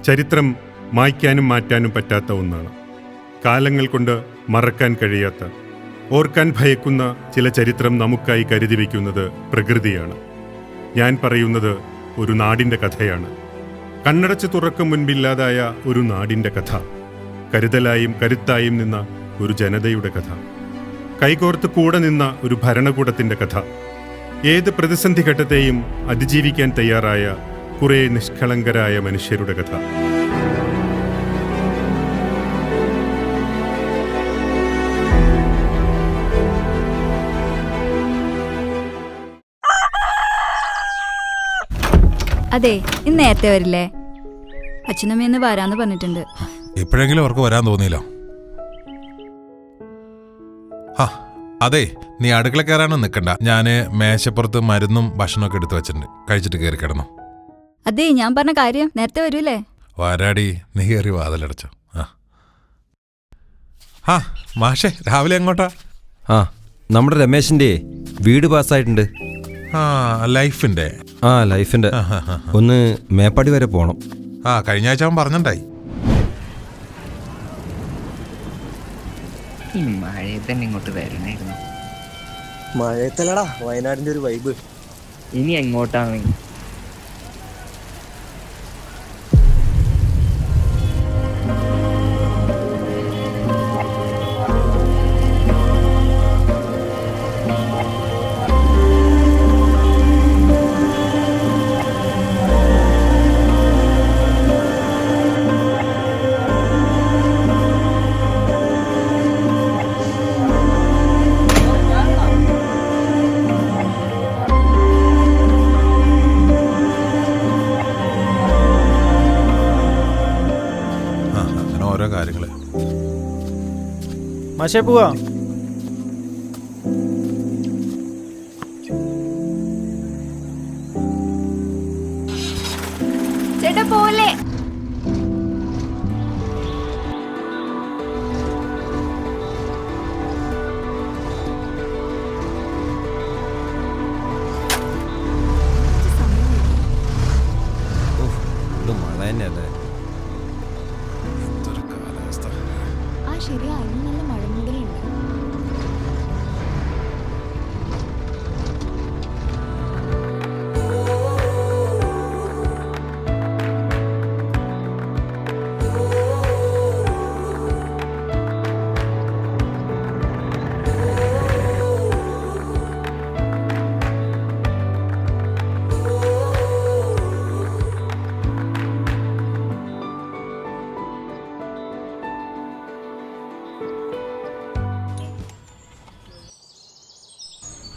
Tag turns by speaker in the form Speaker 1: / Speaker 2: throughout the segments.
Speaker 1: ചരിത്രം മായ്ക്കാനും മാറ്റാനും പറ്റാത്ത ഒന്നാണ്. കാലങ്ങൾ കൊണ്ട് മറക്കാൻ കഴിയാത്ത, ഓർക്കാൻ ഭയക്കുന്ന ചില ചരിത്രം നമുക്കായി കരുതി വയ്ക്കുന്നത് പ്രകൃതിയാണ്. ഞാൻ പറയുന്നത് ഒരു നാടിൻ്റെ കഥയാണ്. കണ്ണടച്ച് തുറക്കും മുൻപില്ലാതായ ഒരു നാടിൻ്റെ കഥ. കരുതലായും കരുത്തായും നിന്ന ഒരു ജനതയുടെ കഥ. കൈകോർത്ത് കൂടെ നിന്ന ഒരു ഭരണകൂടത്തിൻ്റെ കഥ. ഏത് പ്രതിസന്ധി ഘട്ടത്തെയും അതിജീവിക്കാൻ തയ്യാറായ കുറേ നിഷ്കളങ്കരായ മനുഷ്യരുടെ കഥ.
Speaker 2: അതെ, ഇന്ന് നേരത്തെ വരില്ലേ? അച്ഛനമ്മയെന്ന് വരാന്ന് പറഞ്ഞിട്ടുണ്ട്.
Speaker 3: എപ്പോഴെങ്കിലും അവർക്ക് വരാൻ തോന്നിയില്ല. അതെ, നീ അടുക്കള കയറാനൊന്നും നിൽക്കണ്ട. ഞാന് മേശപ്പുറത്ത് മരുന്നും ഭക്ഷണമൊക്കെ എടുത്തു വെച്ചിട്ടുണ്ട്. കഴിച്ചിട്ട് കയറി കിടന്നു.
Speaker 2: അതെ, ഞാൻ പറഞ്ഞ കാര്യം നേരത്തെ വരൂലേ?
Speaker 3: വരാടി, നീ കയറി വാതിലടച്ചോ. മാഷേ, രാവിലെ എങ്ങോട്ടാ?
Speaker 4: നമ്മുടെ രമേശിന്റെ വീട് പാസ്സായിട്ടുണ്ട്.
Speaker 3: ലൈഫിന്റെ
Speaker 4: ലൈഫിന്റെ ഒന്ന് മേപ്പാടി വരെ പോണം.
Speaker 3: കഴിഞ്ഞ ആഴ്ച അവൻ പറഞ്ഞിട്ടായി.
Speaker 5: ഈ മഴയത്ത് തന്നെ ഇങ്ങോട്ട് വരണായിരുന്നു.
Speaker 6: മഴയത്തല്ലടാ വയനാടിന്റെ ഒരു വൈബ്.
Speaker 5: ഇനി എങ്ങോട്ടാണ്?
Speaker 3: ഓരോ കാര്യങ്ങള്.
Speaker 6: മാഷേ പോവാ.
Speaker 2: ചേട്ടാ പോലെ.
Speaker 4: മഴ തന്നെയല്ലേ?
Speaker 2: ശരിയാ, ഇന്ന് നല്ല മഴമൂടലുണ്ട്.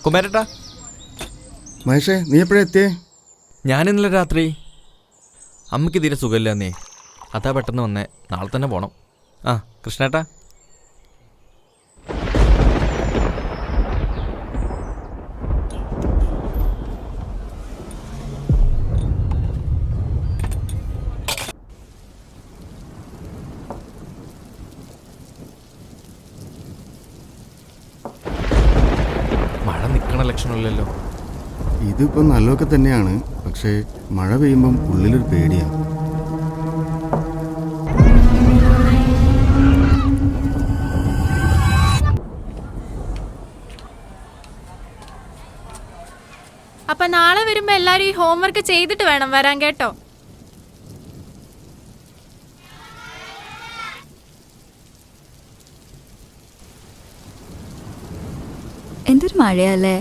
Speaker 7: കുമാരേട്ടാ,
Speaker 6: മഹേഷേ നീ എപ്പോഴാ എത്തിയേ?
Speaker 7: ഞാൻ ഇന്നലെ രാത്രി. അമ്മയ്ക്ക് തീരെ സുഖമില്ല എന്നേ, അതാ പെട്ടെന്ന് വന്നേ. നാളെ തന്നെ പോണം. കൃഷ്ണേട്ടാ, മഴ നിൽക്കണ ലക്ഷണമില്ലല്ലോ.
Speaker 6: ഇതിപ്പോ നല്ലതൊക്കെ തന്നെയാണ്, പക്ഷേ മഴ പെയ്യുമ്പം ഉള്ളിലൊരു പേടിയാണ്.
Speaker 8: അപ്പൊ നാളെ വരുമ്പോ എല്ലാരും ഈ ഹോംവർക്ക് ചെയ്തിട്ട് വേണം വരാൻ, കേട്ടോ?
Speaker 2: എന്തൊരു മഴയല്ലേ?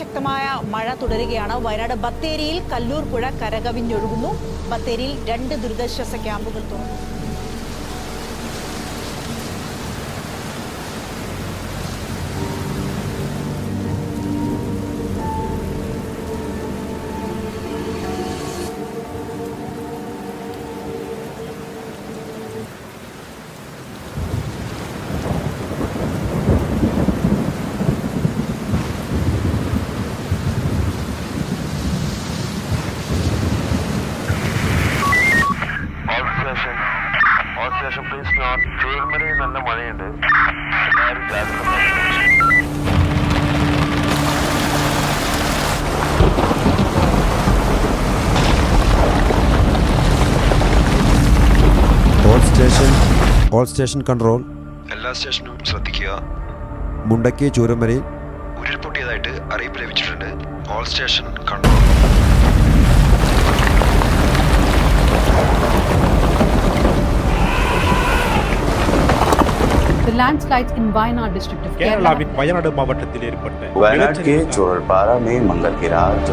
Speaker 9: ശക്തമായ മഴ തുടരുകയാണ്. വയനാട് ബത്തേരിയിൽ കല്ലൂർ പുഴ കരകവിഞ്ഞൊഴുകുന്നു. ബത്തേരിയിൽ 2 ദുരിതാശ്വാസ ക്യാമ്പുകൾ തുറന്നു.
Speaker 10: All station control.
Speaker 11: എല്ലാ സ്റ്റേഷനും ശ്രദ്ധിക്കുക.
Speaker 10: മുണ്ടക്കി ചൂരംവരയിൽ
Speaker 11: ഉരുൾപൊട്ടിയതായിട്ട് അറിയിപ്പ് ലഭിച്ചിട്ടുണ്ട്. All station control.
Speaker 9: The landslides in Wayanad district of Kerala.
Speaker 12: கேரளாவின் வயநாடு மாவட்டத்தில் ஏற்பட்ட
Speaker 13: वायनाड के चोरलपारा में मंगल की रात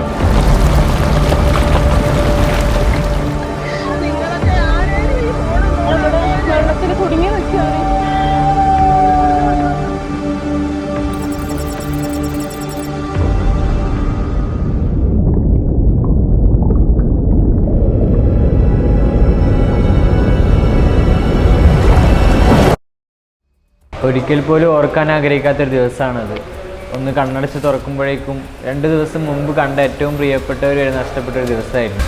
Speaker 5: ഒരിക്കൽ പോലും ഓർക്കാൻ ആഗ്രഹിക്കാത്തൊരു ദിവസമാണത്. ഒന്ന് കണ്ണടച്ച് തുറക്കുമ്പോഴേക്കും 2 ദിവസം മുമ്പ് കണ്ട ഏറ്റവും പ്രിയപ്പെട്ടവർ വരെ നഷ്ടപ്പെട്ട ഒരു ദിവസമായിരുന്നു.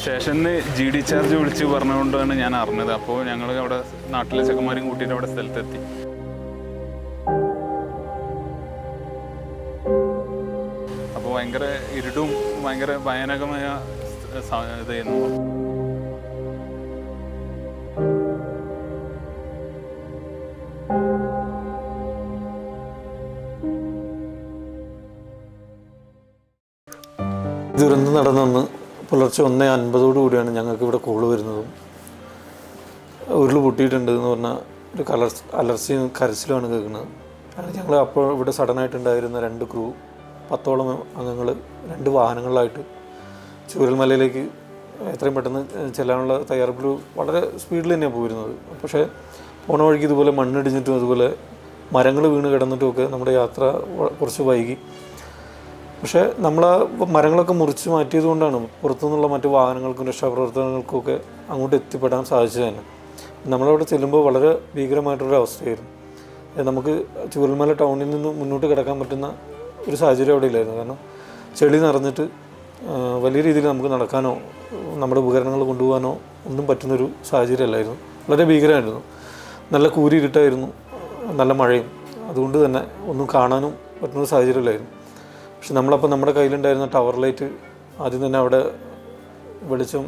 Speaker 12: സ്റ്റേഷനിൽ GD ചാർജ് വിളിച്ച് പറഞ്ഞുകൊണ്ടാണ് ഞാൻ അറിഞ്ഞത്. അപ്പോൾ ഞങ്ങൾ അവിടെ നാട്ടിലെ ചെക്കന്മാരും കൂട്ടിയിട്ട് അവിടെ സ്ഥലത്തെത്തി. അപ്പോൾ ഭയങ്കര ഇരുടും ഭയങ്കര ഭയാനകമായ ഇതായിരുന്നു.
Speaker 14: ദുരന്തം നടന്നെന്ന് പുലർച്ചെ 1:50 കൂടിയാണ് ഞങ്ങൾക്ക് ഇവിടെ കോള് വരുന്നതും ഉരുൾ പൊട്ടിയിട്ടുണ്ട് എന്ന് പറഞ്ഞാൽ ഒരു അലർച്ചയും കരച്ചിലുമാണ് കേൾക്കുന്നത്. ഞങ്ങൾ അപ്പോൾ ഇവിടെ സഡനായിട്ടുണ്ടായിരുന്ന 2 ക്രൂ 10ഓളം അംഗങ്ങൾ 2 വാഹനങ്ങളിലായിട്ട് ചൂരൽമലയിലേക്ക് എത്രയും പെട്ടെന്ന് ചെല്ലാനുള്ള തയ്യാറെടുപ്പിൽ വളരെ സ്പീഡിൽ തന്നെയാണ് പോയിരുന്നത്. പക്ഷേ പോണ വഴിക്ക് ഇതുപോലെ മണ്ണിടിഞ്ഞിട്ടും അതുപോലെ മരങ്ങൾ വീണ് കിടന്നിട്ടുമൊക്കെ നമ്മുടെ യാത്ര കുറച്ച് വൈകി. പക്ഷേ നമ്മൾ മരങ്ങളൊക്കെ മുറിച്ച് മാറ്റിയത് കൊണ്ടാണ് പുറത്തുനിന്നുള്ള മറ്റു വാഹനങ്ങൾക്കും രക്ഷാപ്രവർത്തനങ്ങൾക്കുമൊക്കെ അങ്ങോട്ട് എത്തിപ്പെടാൻ സാധിച്ചത് തന്നെ. നമ്മളവിടെ ചെല്ലുമ്പോൾ വളരെ ഭീകരമായിട്ടൊരു അവസ്ഥയായിരുന്നു. നമുക്ക് ചൂരൽമല ടൗണിൽ നിന്ന് മുന്നോട്ട് കിടക്കാൻ പറ്റുന്ന ഒരു സാഹചര്യം അവിടെ ഇല്ലായിരുന്നു. കാരണം ചെളി നിറഞ്ഞിട്ട് വലിയ രീതിയിൽ നമുക്ക് നടക്കാനോ നമ്മുടെ ഉപകരണങ്ങൾ കൊണ്ടുപോകാനോ ഒന്നും പറ്റുന്നൊരു സാഹചര്യമല്ലായിരുന്നു. വളരെ ഭീകരമായിരുന്നു. നല്ല കൂരിരുട്ടായിരുന്നു, നല്ല മഴയും. അതുകൊണ്ട് തന്നെ ഒന്നും കാണാനും പറ്റുന്ന സാഹചര്യമില്ലായിരുന്നു. പക്ഷെ നമ്മളപ്പോൾ നമ്മുടെ കയ്യിലുണ്ടായിരുന്ന ടവർ ലൈറ്റ് ആദ്യം തന്നെ അവിടെ വെളിച്ചം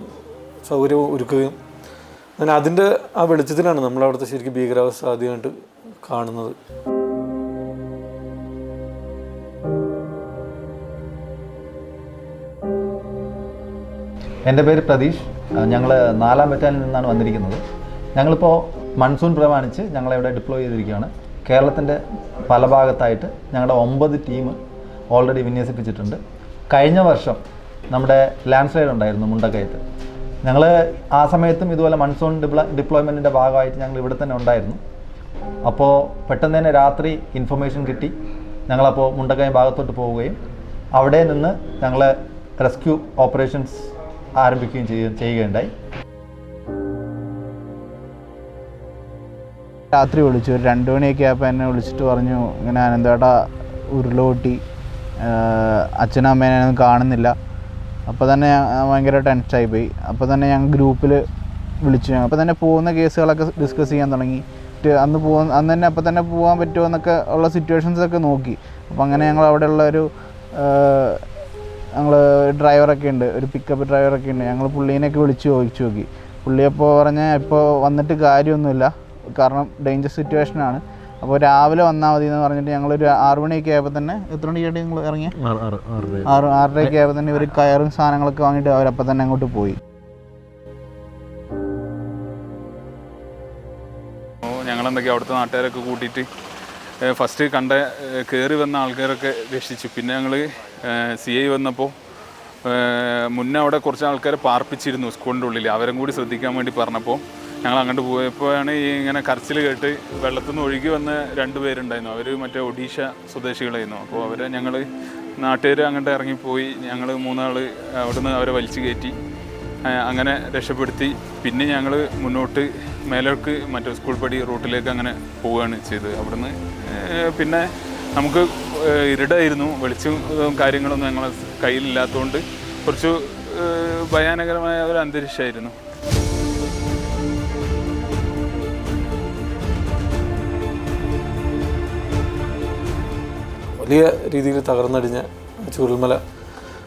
Speaker 14: സൗകര്യം ഒരുക്കുകയും അങ്ങനെ അതിൻ്റെ ആ വെളിച്ചത്തിലാണ് നമ്മളവിടുത്തെ ശരിക്കും ഭീകരാവസ്ഥ ആദ്യമായിട്ട് കാണുന്നത്.
Speaker 15: എൻ്റെ പേര് പ്രതീഷ്. ഞങ്ങൾ 4ാം ബറ്റാലിയനിൽ നിന്നാണ് വന്നിരിക്കുന്നത്. ഞങ്ങളിപ്പോൾ മൺസൂൺ പ്രമാണിച്ച് ഞങ്ങളിവിടെ ഡിപ്ലോയ് ചെയ്തിരിക്കുകയാണ്. കേരളത്തിൻ്റെ പല ഭാഗത്തായിട്ട് ഞങ്ങളുടെ 9 ടീം ഓൾറെഡി വിന്യസിപ്പിച്ചിട്ടുണ്ട്. കഴിഞ്ഞ വർഷം നമ്മുടെ ലാൻഡ് സ്ലൈഡ് ഉണ്ടായിരുന്നു മുണ്ടക്കയത്ത്. ഞങ്ങൾ ആ സമയത്തും ഇതുപോലെ മൺസൂൺ ഡിപ്ലോയ്മെൻറ്റിൻ്റെ ഭാഗമായിട്ട് ഞങ്ങൾ ഇവിടെ തന്നെ ഉണ്ടായിരുന്നു. അപ്പോൾ പെട്ടെന്ന് തന്നെ രാത്രി ഇൻഫർമേഷൻ കിട്ടി. ഞങ്ങളപ്പോൾ മുണ്ടക്കയം ഭാഗത്തോട്ട് പോവുകയും അവിടെ നിന്ന് ഞങ്ങൾ റെസ്ക്യൂ ഓപ്പറേഷൻസ് ആരംഭിക്കുകയും ചെയ്യുകയുണ്ടായി.
Speaker 16: രാത്രി വിളിച്ചു, ഒരു 2 മണിയൊക്കെ ആയപ്പോൾ എന്നെ വിളിച്ചിട്ട് പറഞ്ഞു ഇങ്ങനെ അനന്തേട്ടാ ഉരുളുപൊട്ടി, അച്ഛനും അമ്മേനെ ഒന്നും കാണുന്നില്ല. അപ്പോൾ തന്നെ ഭയങ്കര ടെൻഷനായി പോയി. അപ്പോൾ തന്നെ ഞങ്ങൾ ഗ്രൂപ്പിൽ വിളിച്ചു. അപ്പോൾ തന്നെ പോകുന്ന കേസുകളൊക്കെ ഡിസ്കസ് ചെയ്യാൻ തുടങ്ങി. അന്ന് തന്നെ അപ്പോൾ തന്നെ പോകാൻ പറ്റുമോ എന്നൊക്കെ ഉള്ള സിറ്റുവേഷൻസൊക്കെ നോക്കി. അപ്പോൾ അങ്ങനെ ഞങ്ങൾ അവിടെയുള്ള ഒരു ഞങ്ങൾ ഡ്രൈവറൊക്കെ ഉണ്ട്, ഒരു പിക്കപ്പ് ഡ്രൈവറൊക്കെ ഉണ്ട്. ഞങ്ങൾ പുള്ളീനെയൊക്കെ വിളിച്ച് ചോദിച്ചു നോക്കി. പുള്ളി അപ്പോൾ പറഞ്ഞാൽ ഇപ്പോൾ വന്നിട്ട് കാര്യമൊന്നുമില്ല, കാരണം ഡേഞ്ചർ സിറ്റുവേഷനാണ്. അപ്പോൾ രാവിലെ വന്നാൽ മതി എന്ന് പറഞ്ഞിട്ട് ഞങ്ങളൊരു 6 മണിയൊക്കെ ആയപ്പോൾ തന്നെ, എത്ര മണിക്കായിട്ട് നിങ്ങൾ ഇറങ്ങിയ 6:30 ആയപ്പോൾ തന്നെ ഇവർ കയറും സാധനങ്ങളൊക്കെ വാങ്ങിയിട്ട് അവരപ്പോൾ തന്നെ അങ്ങോട്ട് പോയി.
Speaker 12: ഞങ്ങളെന്തൊക്കെ അവിടുത്തെ നാട്ടുകാരൊക്കെ കൂട്ടിയിട്ട് ഫസ്റ്റ് കയറി വന്ന ആൾക്കാരൊക്കെ രക്ഷിച്ചു. പിന്നെ ഞങ്ങൾ CI വന്നപ്പോൾ മുന്നേ അവിടെ കുറച്ച് ആൾക്കാരെ പാർപ്പിച്ചിരുന്നു സ്കൂളിൻ്റെ ഉള്ളിൽ. അവരും കൂടി ശ്രദ്ധിക്കാൻ വേണ്ടി പറഞ്ഞപ്പോൾ ഞങ്ങൾ അങ്ങോട്ട് പോയപ്പോഴാണ് ഈ ഇങ്ങനെ കരച്ചിൽ കേട്ട് വെള്ളത്തിൽ നിന്ന് ഒഴുകി വന്ന 2 പേരുണ്ടായിരുന്നു. അവർ മറ്റേ ഒഡീഷ സ്വദേശികളായിരുന്നു. അപ്പോൾ അവരെ ഞങ്ങൾ നാട്ടുകാർ അങ്ങോട്ട് ഇറങ്ങിപ്പോയി. ഞങ്ങൾ 3 ആൾ അവിടുന്ന് അവരെ വലിച്ചു കയറ്റി അങ്ങനെ രക്ഷപ്പെടുത്തി. പിന്നെ ഞങ്ങൾ മുന്നോട്ട് മേലോട്ട് മറ്റേ സ്കൂൾ പടി റൂട്ടിലേക്ക് അങ്ങനെ പോവുകയാണ് ചെയ്തത്. അവിടുന്ന് പിന്നെ നമുക്ക് ഇരുടായിരുന്നു, വെളിച്ചവും കാര്യങ്ങളൊന്നും ഞങ്ങളെ കയ്യിലില്ലാത്തതുകൊണ്ട് കുറച്ച് ഭയാനകരമായ ഒരു അന്തരീക്ഷമായിരുന്നു.
Speaker 14: വലിയ രീതിയിൽ തകർന്നടിഞ്ഞ ചൂരൽമല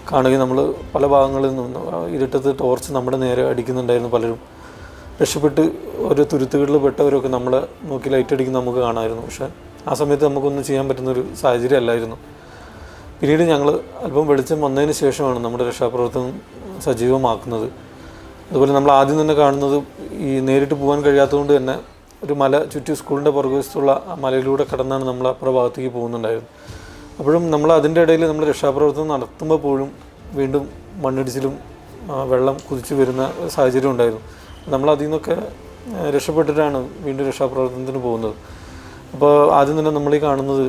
Speaker 14: കാണുകയും നമ്മൾ പല ഭാഗങ്ങളിൽ നിന്നും ഇരുട്ടത്ത് ടോർച്ച് നമ്മുടെ നേരെ അടിക്കുന്നുണ്ടായിരുന്നു. പലരും രക്ഷപ്പെട്ട് ഓരോ തുരുത്തുകളിൽ പെട്ടവരൊക്കെ നമ്മളെ നോക്കി ലൈറ്റ് അടിക്കുന്ന നമുക്ക് കാണാമായിരുന്നു. പക്ഷേ ആ സമയത്ത് നമുക്കൊന്നും ചെയ്യാൻ പറ്റുന്നൊരു സാഹചര്യം അല്ലായിരുന്നു. പിന്നീട് ഞങ്ങൾ അല്പം വെളിച്ചം വന്നതിന് ശേഷമാണ് നമ്മുടെ രക്ഷാപ്രവർത്തനം സജീവമാക്കുന്നത്. അതുപോലെ നമ്മൾ ആദ്യം തന്നെ കാണുന്നത് ഈ നേരിട്ട് പോകാൻ കഴിയാത്തതുകൊണ്ട് തന്നെ ഒരു മല ചുറ്റി സ്കൂളിൻ്റെ പുറകുവശത്തുള്ള ആ മലയിലൂടെ കടന്നാണ് നമ്മൾ അപ്പുറ ഭാഗത്തേക്ക് പോകുന്നുണ്ടായിരുന്നു. അപ്പോഴും നമ്മൾ അതിൻ്റെ ഇടയിൽ നമ്മൾ രക്ഷാപ്രവർത്തനം നടത്തുമ്പോൾ പോലും വീണ്ടും മണ്ണിടിച്ചിലും വെള്ളം കുതിച്ചു വരുന്ന സാഹചര്യം ഉണ്ടായിരുന്നു. നമ്മൾ അതിൽ നിന്നൊക്കെ രക്ഷപ്പെട്ടിട്ടാണ് വീണ്ടും രക്ഷാപ്രവർത്തനത്തിന് പോകുന്നത്. അപ്പോൾ ആദ്യം തന്നെ നമ്മൾ ഈ കാണുന്നത്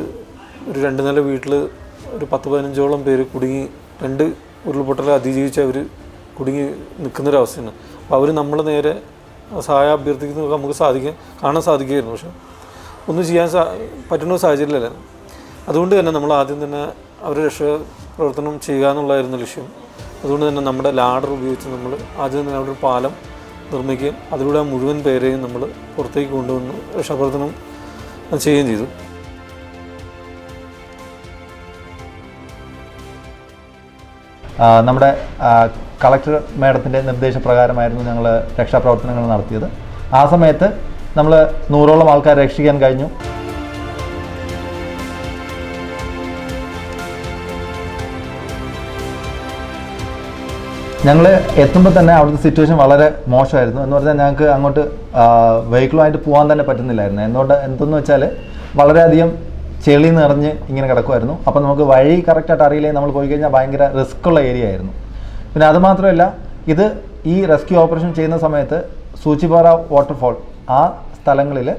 Speaker 14: ഒരു 2 നില വീട്ടിൽ ഒരു 10-15ഓളം പേര് കുടുങ്ങി 2 ഉരുൾപൊട്ടൽ അതിജീവിച്ച് അവർ കുടുങ്ങി നിൽക്കുന്നൊരവസ്ഥയാണ്. അപ്പോൾ അവർ നമ്മൾ നേരെ സഹായം അഭ്യർത്ഥിക്കുന്നതൊക്കെ നമുക്ക് കാണാൻ സാധിക്കുമായിരുന്നു. പക്ഷേ ഒന്നും ചെയ്യാൻ പറ്റുന്ന സാഹചര്യമല്ല. അതുകൊണ്ട് തന്നെ നമ്മൾ ആദ്യം തന്നെ അവരെ രക്ഷാപ്രവർത്തനം ചെയ്യുക എന്നുള്ളതായിരുന്നു ലക്ഷ്യം. അതുകൊണ്ട് തന്നെ നമ്മുടെ ലാഡർ ഉപയോഗിച്ച് നമ്മൾ ആദ്യം തന്നെ അവിടെ ഒരു പാലം നിർമ്മിക്കുകയും അതിലൂടെ ആ മുഴുവൻ പേരെയും നമ്മൾ പുറത്തേക്ക് കൊണ്ടുവന്ന് രക്ഷാപ്രവർത്തനം ചെയ്യുകയും ചെയ്തു.
Speaker 15: നമ്മുടെ കളക്ടർ മാഡത്തിൻ്റെ നിർദ്ദേശപ്രകാരമായിരുന്നു ഞങ്ങൾ രക്ഷാപ്രവർത്തനങ്ങൾ നടത്തിയത്. ആ സമയത്ത് നമ്മൾ 100ഓളം ആൾക്കാരെ രക്ഷിക്കാൻ കഴിഞ്ഞു. ഞങ്ങൾ എത്തുമ്പോൾ തന്നെ അവിടുത്തെ സിറ്റുവേഷൻ വളരെ മോശമായിരുന്നു. എന്ന് പറഞ്ഞാൽ ഞങ്ങൾക്ക് അങ്ങോട്ട് വെഹിക്കിളുമായിട്ട് പോകാൻ തന്നെ പറ്റുന്നില്ലായിരുന്നു. എന്തെന്ന് വെച്ചാൽ വളരെയധികം ചെളി നിറഞ്ഞ് ഇങ്ങനെ കിടക്കുമായിരുന്നു. അപ്പോൾ നമുക്ക് വഴി കറക്റ്റായിട്ട് അറിയില്ലെങ്കിൽ നമ്മൾ പോയി കഴിഞ്ഞാൽ ഭയങ്കര റിസ്ക്കുള്ള ഏരിയ ആയിരുന്നു. പിന്നെ അതുമാത്രമല്ല, ഈ റെസ്ക്യൂ ഓപ്പറേഷൻ ചെയ്യുന്ന സമയത്ത് സൂചിപ്പാറ വാട്ടർഫോൾ ആ സ്ഥലങ്ങളിൽ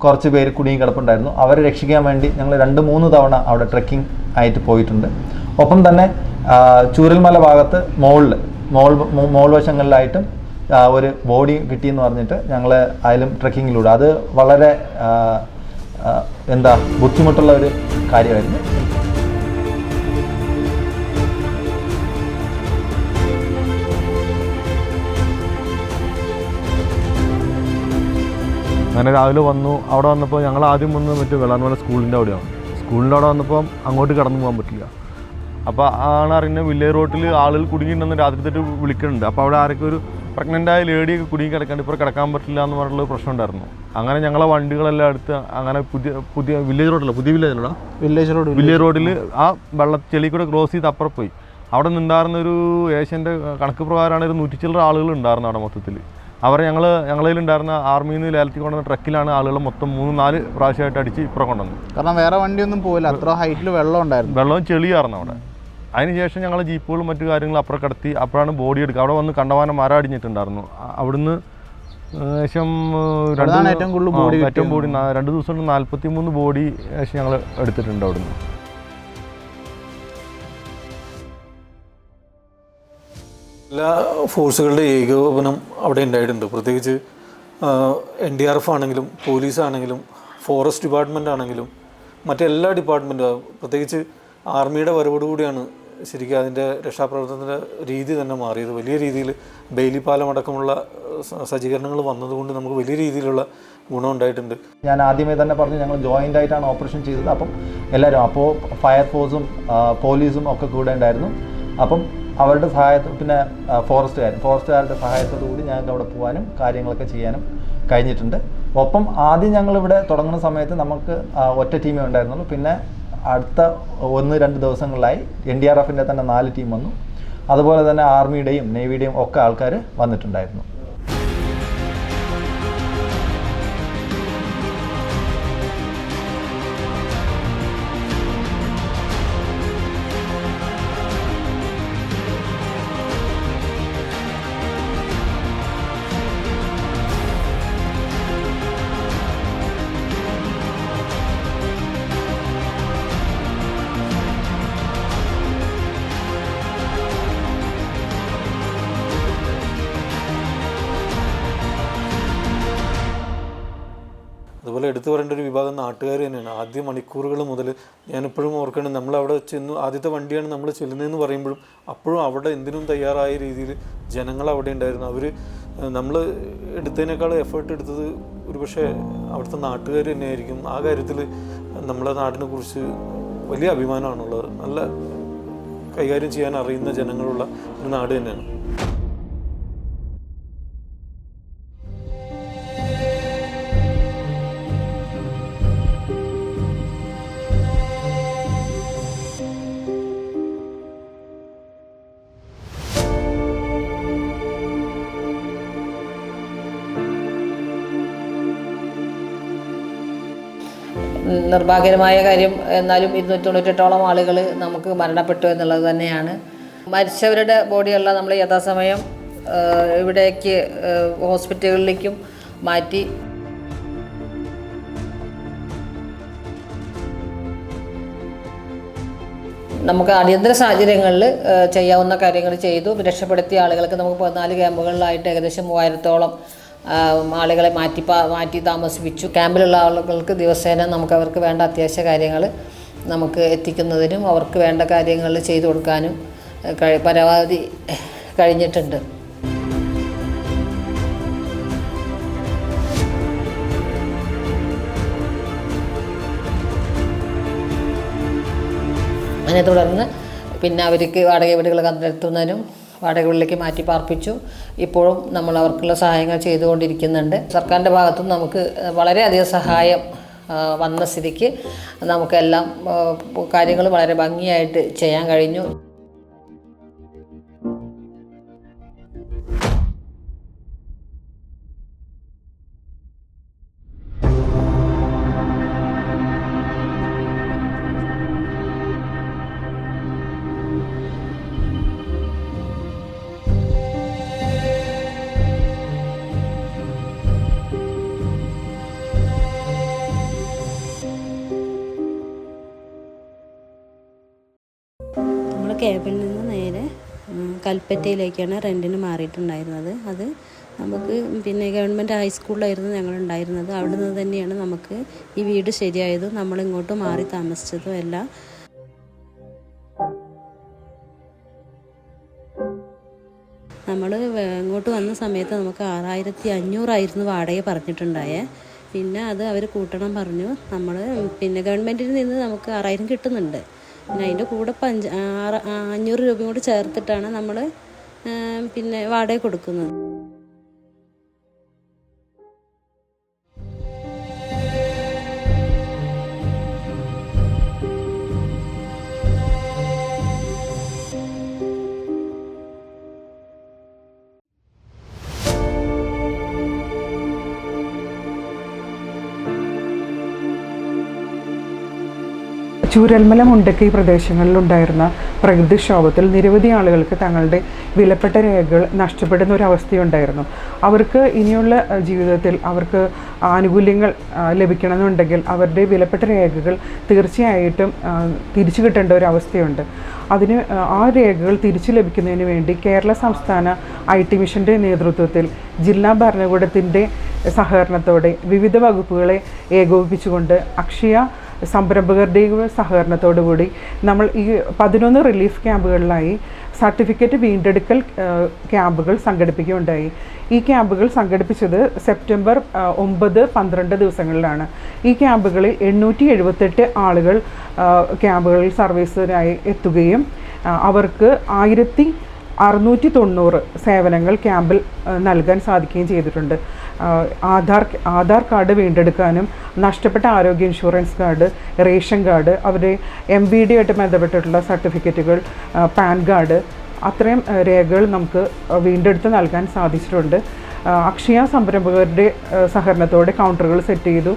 Speaker 15: കുറച്ച് പേര് കുടുങ്ങി കിടപ്പുണ്ടായിരുന്നു. അവരെ രക്ഷിക്കാൻ വേണ്ടി ഞങ്ങൾ 2-3 തവണ അവിടെ ട്രെക്കിംഗ് ആയിട്ട് പോയിട്ടുണ്ട്. ഒപ്പം തന്നെ ചൂരൽമല ഭാഗത്ത് മോൾ വശങ്ങളിലായിട്ടും ഒരു ബോഡി കിട്ടിയെന്ന് പറഞ്ഞിട്ട് ഞങ്ങൾ അതിലും ട്രെക്കിങ്ങിലൂടെ അത് വളരെ ബുദ്ധിമുട്ടുള്ള ഒരു കാര്യമായിരുന്നു.
Speaker 17: അങ്ങനെ രാവിലെ വന്നു. അവിടെ വന്നപ്പോൾ ഞങ്ങൾ ആദ്യം വന്ന് മറ്റേ വെള്ളാർമല സ്കൂളിൻ്റെ അവിടെയാണ്. സ്കൂളിൻ്റെ അവിടെ വന്നപ്പം അങ്ങോട്ട് കടന്നു പോകാൻ പറ്റില്ല. അപ്പോൾ ആണ് അറിയുന്നത് വില്ലേജ് റോട്ടിൽ ആളുകൾ കുടുങ്ങിയിട്ടുണ്ടെന്ന് രാത്രി തൊട്ട് വിളിക്കുന്നുണ്ട്. അപ്പോൾ അവിടെ ആരൊക്കെ ഒരു പ്രഗ്നൻ്റായ ലേഡിയൊക്കെ കുടുങ്ങി കിടക്കാണ്ട് ഇപ്പോൾ കിടക്കാൻ പറ്റില്ല എന്ന് പറഞ്ഞുള്ള പ്രശ്നം ഉണ്ടായിരുന്നു. അങ്ങനെ ഞങ്ങളെ വണ്ടികളെല്ലാം എടുത്ത് അങ്ങനെ പുതിയ വില്ലേജ് റോഡല്ല, പുതിയ വില്ലേജ് റോഡിൽ ആ ചെളി കൂടെ ക്രോസ് ചെയ്ത് അപ്പുറം പോയി. അവിടെ നിന്നുണ്ടായിരുന്ന ഒരു ഏഷ്യൻ്റെ കണക്ക് പ്രകാരമാണ് ഒരു 100 ചില്ലറ ആളുകൾ ഉണ്ടായിരുന്നു അവിടെ മൊത്തത്തിൽ. അവരെ ഞങ്ങളിലുണ്ടായിരുന്ന ആർമിയിൽ നിന്ന് ലേലത്തിൽ കൊണ്ടുവന്ന ട്രക്കിലാണ് ആളുകൾ മൊത്തം 3-4 പ്രാവശ്യമായിട്ട് അടിച്ച് ഇപ്പുറം കൊണ്ടുവന്നു.
Speaker 16: കാരണം വേറെ വണ്ടിയൊന്നും പോയില്ല, അത്ര ഹൈറ്റിൽ വെള്ളം ഉണ്ടായിരുന്നു,
Speaker 17: വെള്ളവും ചെളിയായിരുന്നു അവിടെ. അതിനുശേഷം ഞങ്ങൾ ജീപ്പുകളും മറ്റു കാര്യങ്ങളും അപ്പുറം കടത്തി. അപ്പോഴാണ് ബോഡി എടുക്കുക. അവിടെ വന്ന് കണ്ടമാനം മരം അടിഞ്ഞിട്ടുണ്ടായിരുന്നു. അവിടുന്ന് ഏകദേശം ഏറ്റവും ബോഡി 2 ദിവസം കൊണ്ട് 43 ബോഡി ഏകദേശം ഞങ്ങൾ എടുത്തിട്ടുണ്ട് അവിടുന്ന്.
Speaker 14: എല്ലാ ഫോഴ്സുകളുടെ ഏകോപനം അവിടെ ഉണ്ടായിട്ടുണ്ട്. പ്രത്യേകിച്ച് NDRF ആണെങ്കിലും പോലീസാണെങ്കിലും ഫോറസ്റ്റ് ഡിപ്പാർട്ട്മെൻ്റ് ആണെങ്കിലും മറ്റെല്ലാ ഡിപ്പാർട്ട്മെൻറ്റും, പ്രത്യേകിച്ച് ആർമിയുടെ വരവോടുകൂടിയാണ് ശരിക്കും അതിൻ്റെ രക്ഷാപ്രവർത്തനത്തിൻ്റെ രീതി തന്നെ മാറിയത്. വലിയ രീതിയിൽ ബെയിലി പാലം അടക്കമുള്ള സജ്ജീകരണങ്ങൾ വന്നതുകൊണ്ട് നമുക്ക് വലിയ രീതിയിലുള്ള ഗുണം ഉണ്ടായിട്ടുണ്ട്.
Speaker 15: ഞാൻ ആദ്യമേ തന്നെ പറഞ്ഞു ഞങ്ങൾ ജോയിൻ്റ് ആയിട്ടാണ് ഓപ്പറേഷൻ ചെയ്തത്. അപ്പം എല്ലാവരും അപ്പോൾ ഫയർഫോഴ്സും പോലീസും ഒക്കെ കൂടെ ഉണ്ടായിരുന്നു. അപ്പം അവരുടെ സഹായത്തോട് പിന്നെ ഫോറസ്റ്റുകാരുടെ സഹായത്തോടു കൂടി ഞങ്ങൾക്ക് അവിടെ പോകാനും കാര്യങ്ങളൊക്കെ ചെയ്യാനും കഴിഞ്ഞിട്ടുണ്ട്. ഒപ്പം ആദ്യം ഞങ്ങളിവിടെ തുടങ്ങുന്ന സമയത്ത് നമുക്ക് ഒറ്റ ടീമേ ഉണ്ടായിരുന്നുള്ളൂ. പിന്നെ അടുത്ത 1-2 ദിവസങ്ങളിലായി NDRFൻ്റെ തന്നെ 4 ടീം വന്നു. അതുപോലെ തന്നെ ആർമിയുടെയും നേവിയുടെയും ഒക്കെ ആൾക്കാർ വന്നിട്ടുണ്ടായിരുന്നു.
Speaker 14: എടുത്തു പറയേണ്ട ഒരു വിഭാഗം നാട്ടുകാർ തന്നെയാണ്. ആദ്യ മണിക്കൂറുകൾ മുതൽ ഞാനിപ്പോഴും ഓർക്കണം, നമ്മളവിടെ ചെന്നു ആദ്യത്തെ വണ്ടിയാണ് നമ്മൾ ചെല്ലുന്നതെന്ന് പറയുമ്പോഴും അപ്പോഴും അവിടെ എന്തിനും തയ്യാറായ രീതിയിൽ ജനങ്ങൾ അവിടെ ഉണ്ടായിരുന്നു. അവർ നമ്മൾ എടുത്തതിനേക്കാൾ എഫേർട്ട് എടുത്തത് ഒരുപക്ഷെ അവിടുത്തെ നാട്ടുകാർ തന്നെയായിരിക്കും. ആ കാര്യത്തിൽ നമ്മളെ നാടിനെ കുറിച്ച് വലിയ അഭിമാനമാണുള്ളത്. നല്ല കൈകാര്യം ചെയ്യാൻ അറിയുന്ന ജനങ്ങളുള്ള ഒരു നാട് തന്നെയാണ്.
Speaker 18: നിർഭാഗ്യകരമായ കാര്യം, എന്നാലും 298 ആളുകൾ നമുക്ക് മരണപ്പെട്ടു എന്നുള്ളത് തന്നെയാണ്. മരിച്ചവരുടെ ബോഡിയെല്ലാം നമ്മൾ യഥാസമയം ഇവിടേക്ക് ഹോസ്പിറ്റലുകളിലേക്കും മാറ്റി നമുക്ക് അടിയന്തര സാഹചര്യങ്ങളിൽ ചെയ്യാവുന്ന കാര്യങ്ങൾ ചെയ്തു. രക്ഷപ്പെടുത്തിയ ആളുകൾക്ക് നമുക്ക് 14 ക്യാമ്പുകളിലായിട്ട് ഏകദേശം 3000-ഓളം ആളുകളെ മാറ്റി താമസിപ്പിച്ചു. ക്യാമ്പിലുള്ള ആളുകൾക്ക് ദിവസേന നമുക്ക് അവർക്ക് വേണ്ട അത്യാവശ്യ കാര്യങ്ങൾ നമുക്ക് എത്തിക്കുന്നതിനും അവർക്ക് വേണ്ട കാര്യങ്ങൾ ചെയ്തു കൊടുക്കാനും പരമാവധി കഴിഞ്ഞിട്ടുണ്ട്. അതിനെ തുടർന്ന് പിന്നെ അവർക്ക് വാടക വീടുകൾ കണ്ടെത്തുന്നതിനും വാടക വീട്ടിലേക്ക് മാറ്റി പാർപ്പിച്ചു. ഇപ്പോഴും നമ്മൾ അവർക്കുള്ള സഹായങ്ങൾ ചെയ്തുകൊണ്ടിരിക്കുന്നുണ്ട്. സർക്കാരിൻ്റെ ഭാഗത്തും നമുക്ക് വളരെയധികം സഹായം വന്ന സ്ഥിതിക്ക് നമുക്കെല്ലാം കാര്യങ്ങൾ വളരെ ഭംഗിയായിട്ട് ചെയ്യാൻ കഴിഞ്ഞു.
Speaker 19: ക്യാമ്പിൽ നിന്ന് നേരെ കൽപ്പറ്റയിലേക്കാണ് റെൻറ്റിന് മാറിയിട്ടുണ്ടായിരുന്നത്. അത് നമുക്ക് പിന്നെ ഗവൺമെൻറ് ഹൈസ്കൂളിലായിരുന്നു ഞങ്ങളുണ്ടായിരുന്നത്. അവിടെ നിന്ന് തന്നെയാണ് നമുക്ക് ഈ വീട് ശരിയായതും നമ്മളിങ്ങോട്ട് മാറി താമസിച്ചതും എല്ലാം. നമ്മൾ ഇങ്ങോട്ട് വന്ന സമയത്ത് നമുക്ക് 6500 വാടക പറഞ്ഞിട്ടുണ്ടായേ. പിന്നെ അത് അവർ കൂട്ടണം പറഞ്ഞു. നമ്മൾ പിന്നെ ഗവൺമെൻറ്റിൽ നിന്ന് നമുക്ക് 6000 കിട്ടുന്നുണ്ട്. പിന്നെ അതിൻ്റെ കൂടെ 500 രൂപയും കൂടി ചേർത്തിട്ടാണ് നമ്മൾ പിന്നെ വാടക കൊടുക്കുന്നത്.
Speaker 20: ചൂരൽമല മുണ്ടക്കൈ പ്രദേശങ്ങളിലുണ്ടായിരുന്ന പ്രകൃതിക്ഷോഭത്തിൽ നിരവധി ആളുകൾക്ക് തങ്ങളുടെ വിലപ്പെട്ട രേഖകൾ നഷ്ടപ്പെടുന്ന ഒരു അവസ്ഥയുണ്ടായിരുന്നു. അവർക്ക് ഇനിയുള്ള ജീവിതത്തിൽ അവർക്ക് ആനുകൂല്യങ്ങൾ ലഭിക്കണമെന്നുണ്ടെങ്കിൽ അവരുടെ വിലപ്പെട്ട രേഖകൾ തീർച്ചയായിട്ടും തിരിച്ചു കിട്ടേണ്ട ഒരു അവസ്ഥയുണ്ട്. അതിന് ആ രേഖകൾ തിരിച്ചു ലഭിക്കുന്നതിന് വേണ്ടി കേരള സംസ്ഥാന IT മിഷൻ്റെ നേതൃത്വത്തിൽ ജില്ലാ ഭരണകൂടത്തിൻ്റെ സഹകരണത്തോടെ വിവിധ വകുപ്പുകളെ ഏകോപിപ്പിച്ചുകൊണ്ട് അക്ഷയ സംരംഭകരുടെയും സഹകരണത്തോടുകൂടി നമ്മൾ ഈ 11 റിലീഫ് ക്യാമ്പുകളിലായി സർട്ടിഫിക്കറ്റ് വീണ്ടെടുക്കൽ ക്യാമ്പുകൾ സംഘടിപ്പിക്കുകയുണ്ടായി. ഈ ക്യാമ്പുകൾ സംഘടിപ്പിച്ചത് സെപ്റ്റംബർ 9, 12 ദിവസങ്ങളിലാണ്. ഈ ക്യാമ്പുകളിൽ 878 ആളുകൾ ക്യാമ്പുകളിൽ സർവീസിനായി എത്തുകയും അവർക്ക് 1690 സേവനങ്ങൾ ക്യാമ്പിൽ നൽകാൻ സാധിക്കുകയും ചെയ്തിട്ടുണ്ട്. ആധാർ കാർഡ് വീണ്ടെടുക്കാനും നഷ്ടപ്പെട്ട ആരോഗ്യ ഇൻഷുറൻസ് കാർഡ്, റേഷൻ കാർഡ്, അവരുടെ MVD ആയിട്ട് ബന്ധപ്പെട്ടിട്ടുള്ള സർട്ടിഫിക്കറ്റുകൾ, പാൻ കാർഡ്, അത്രയും രേഖകൾ നമുക്ക് വീണ്ടെടുത്ത് നൽകാൻ സാധിച്ചിട്ടുണ്ട്. അക്ഷയ സംരംഭകരുടെ സഹകരണത്തോടെ കൗണ്ടറുകൾ സെറ്റ് ചെയ്തു.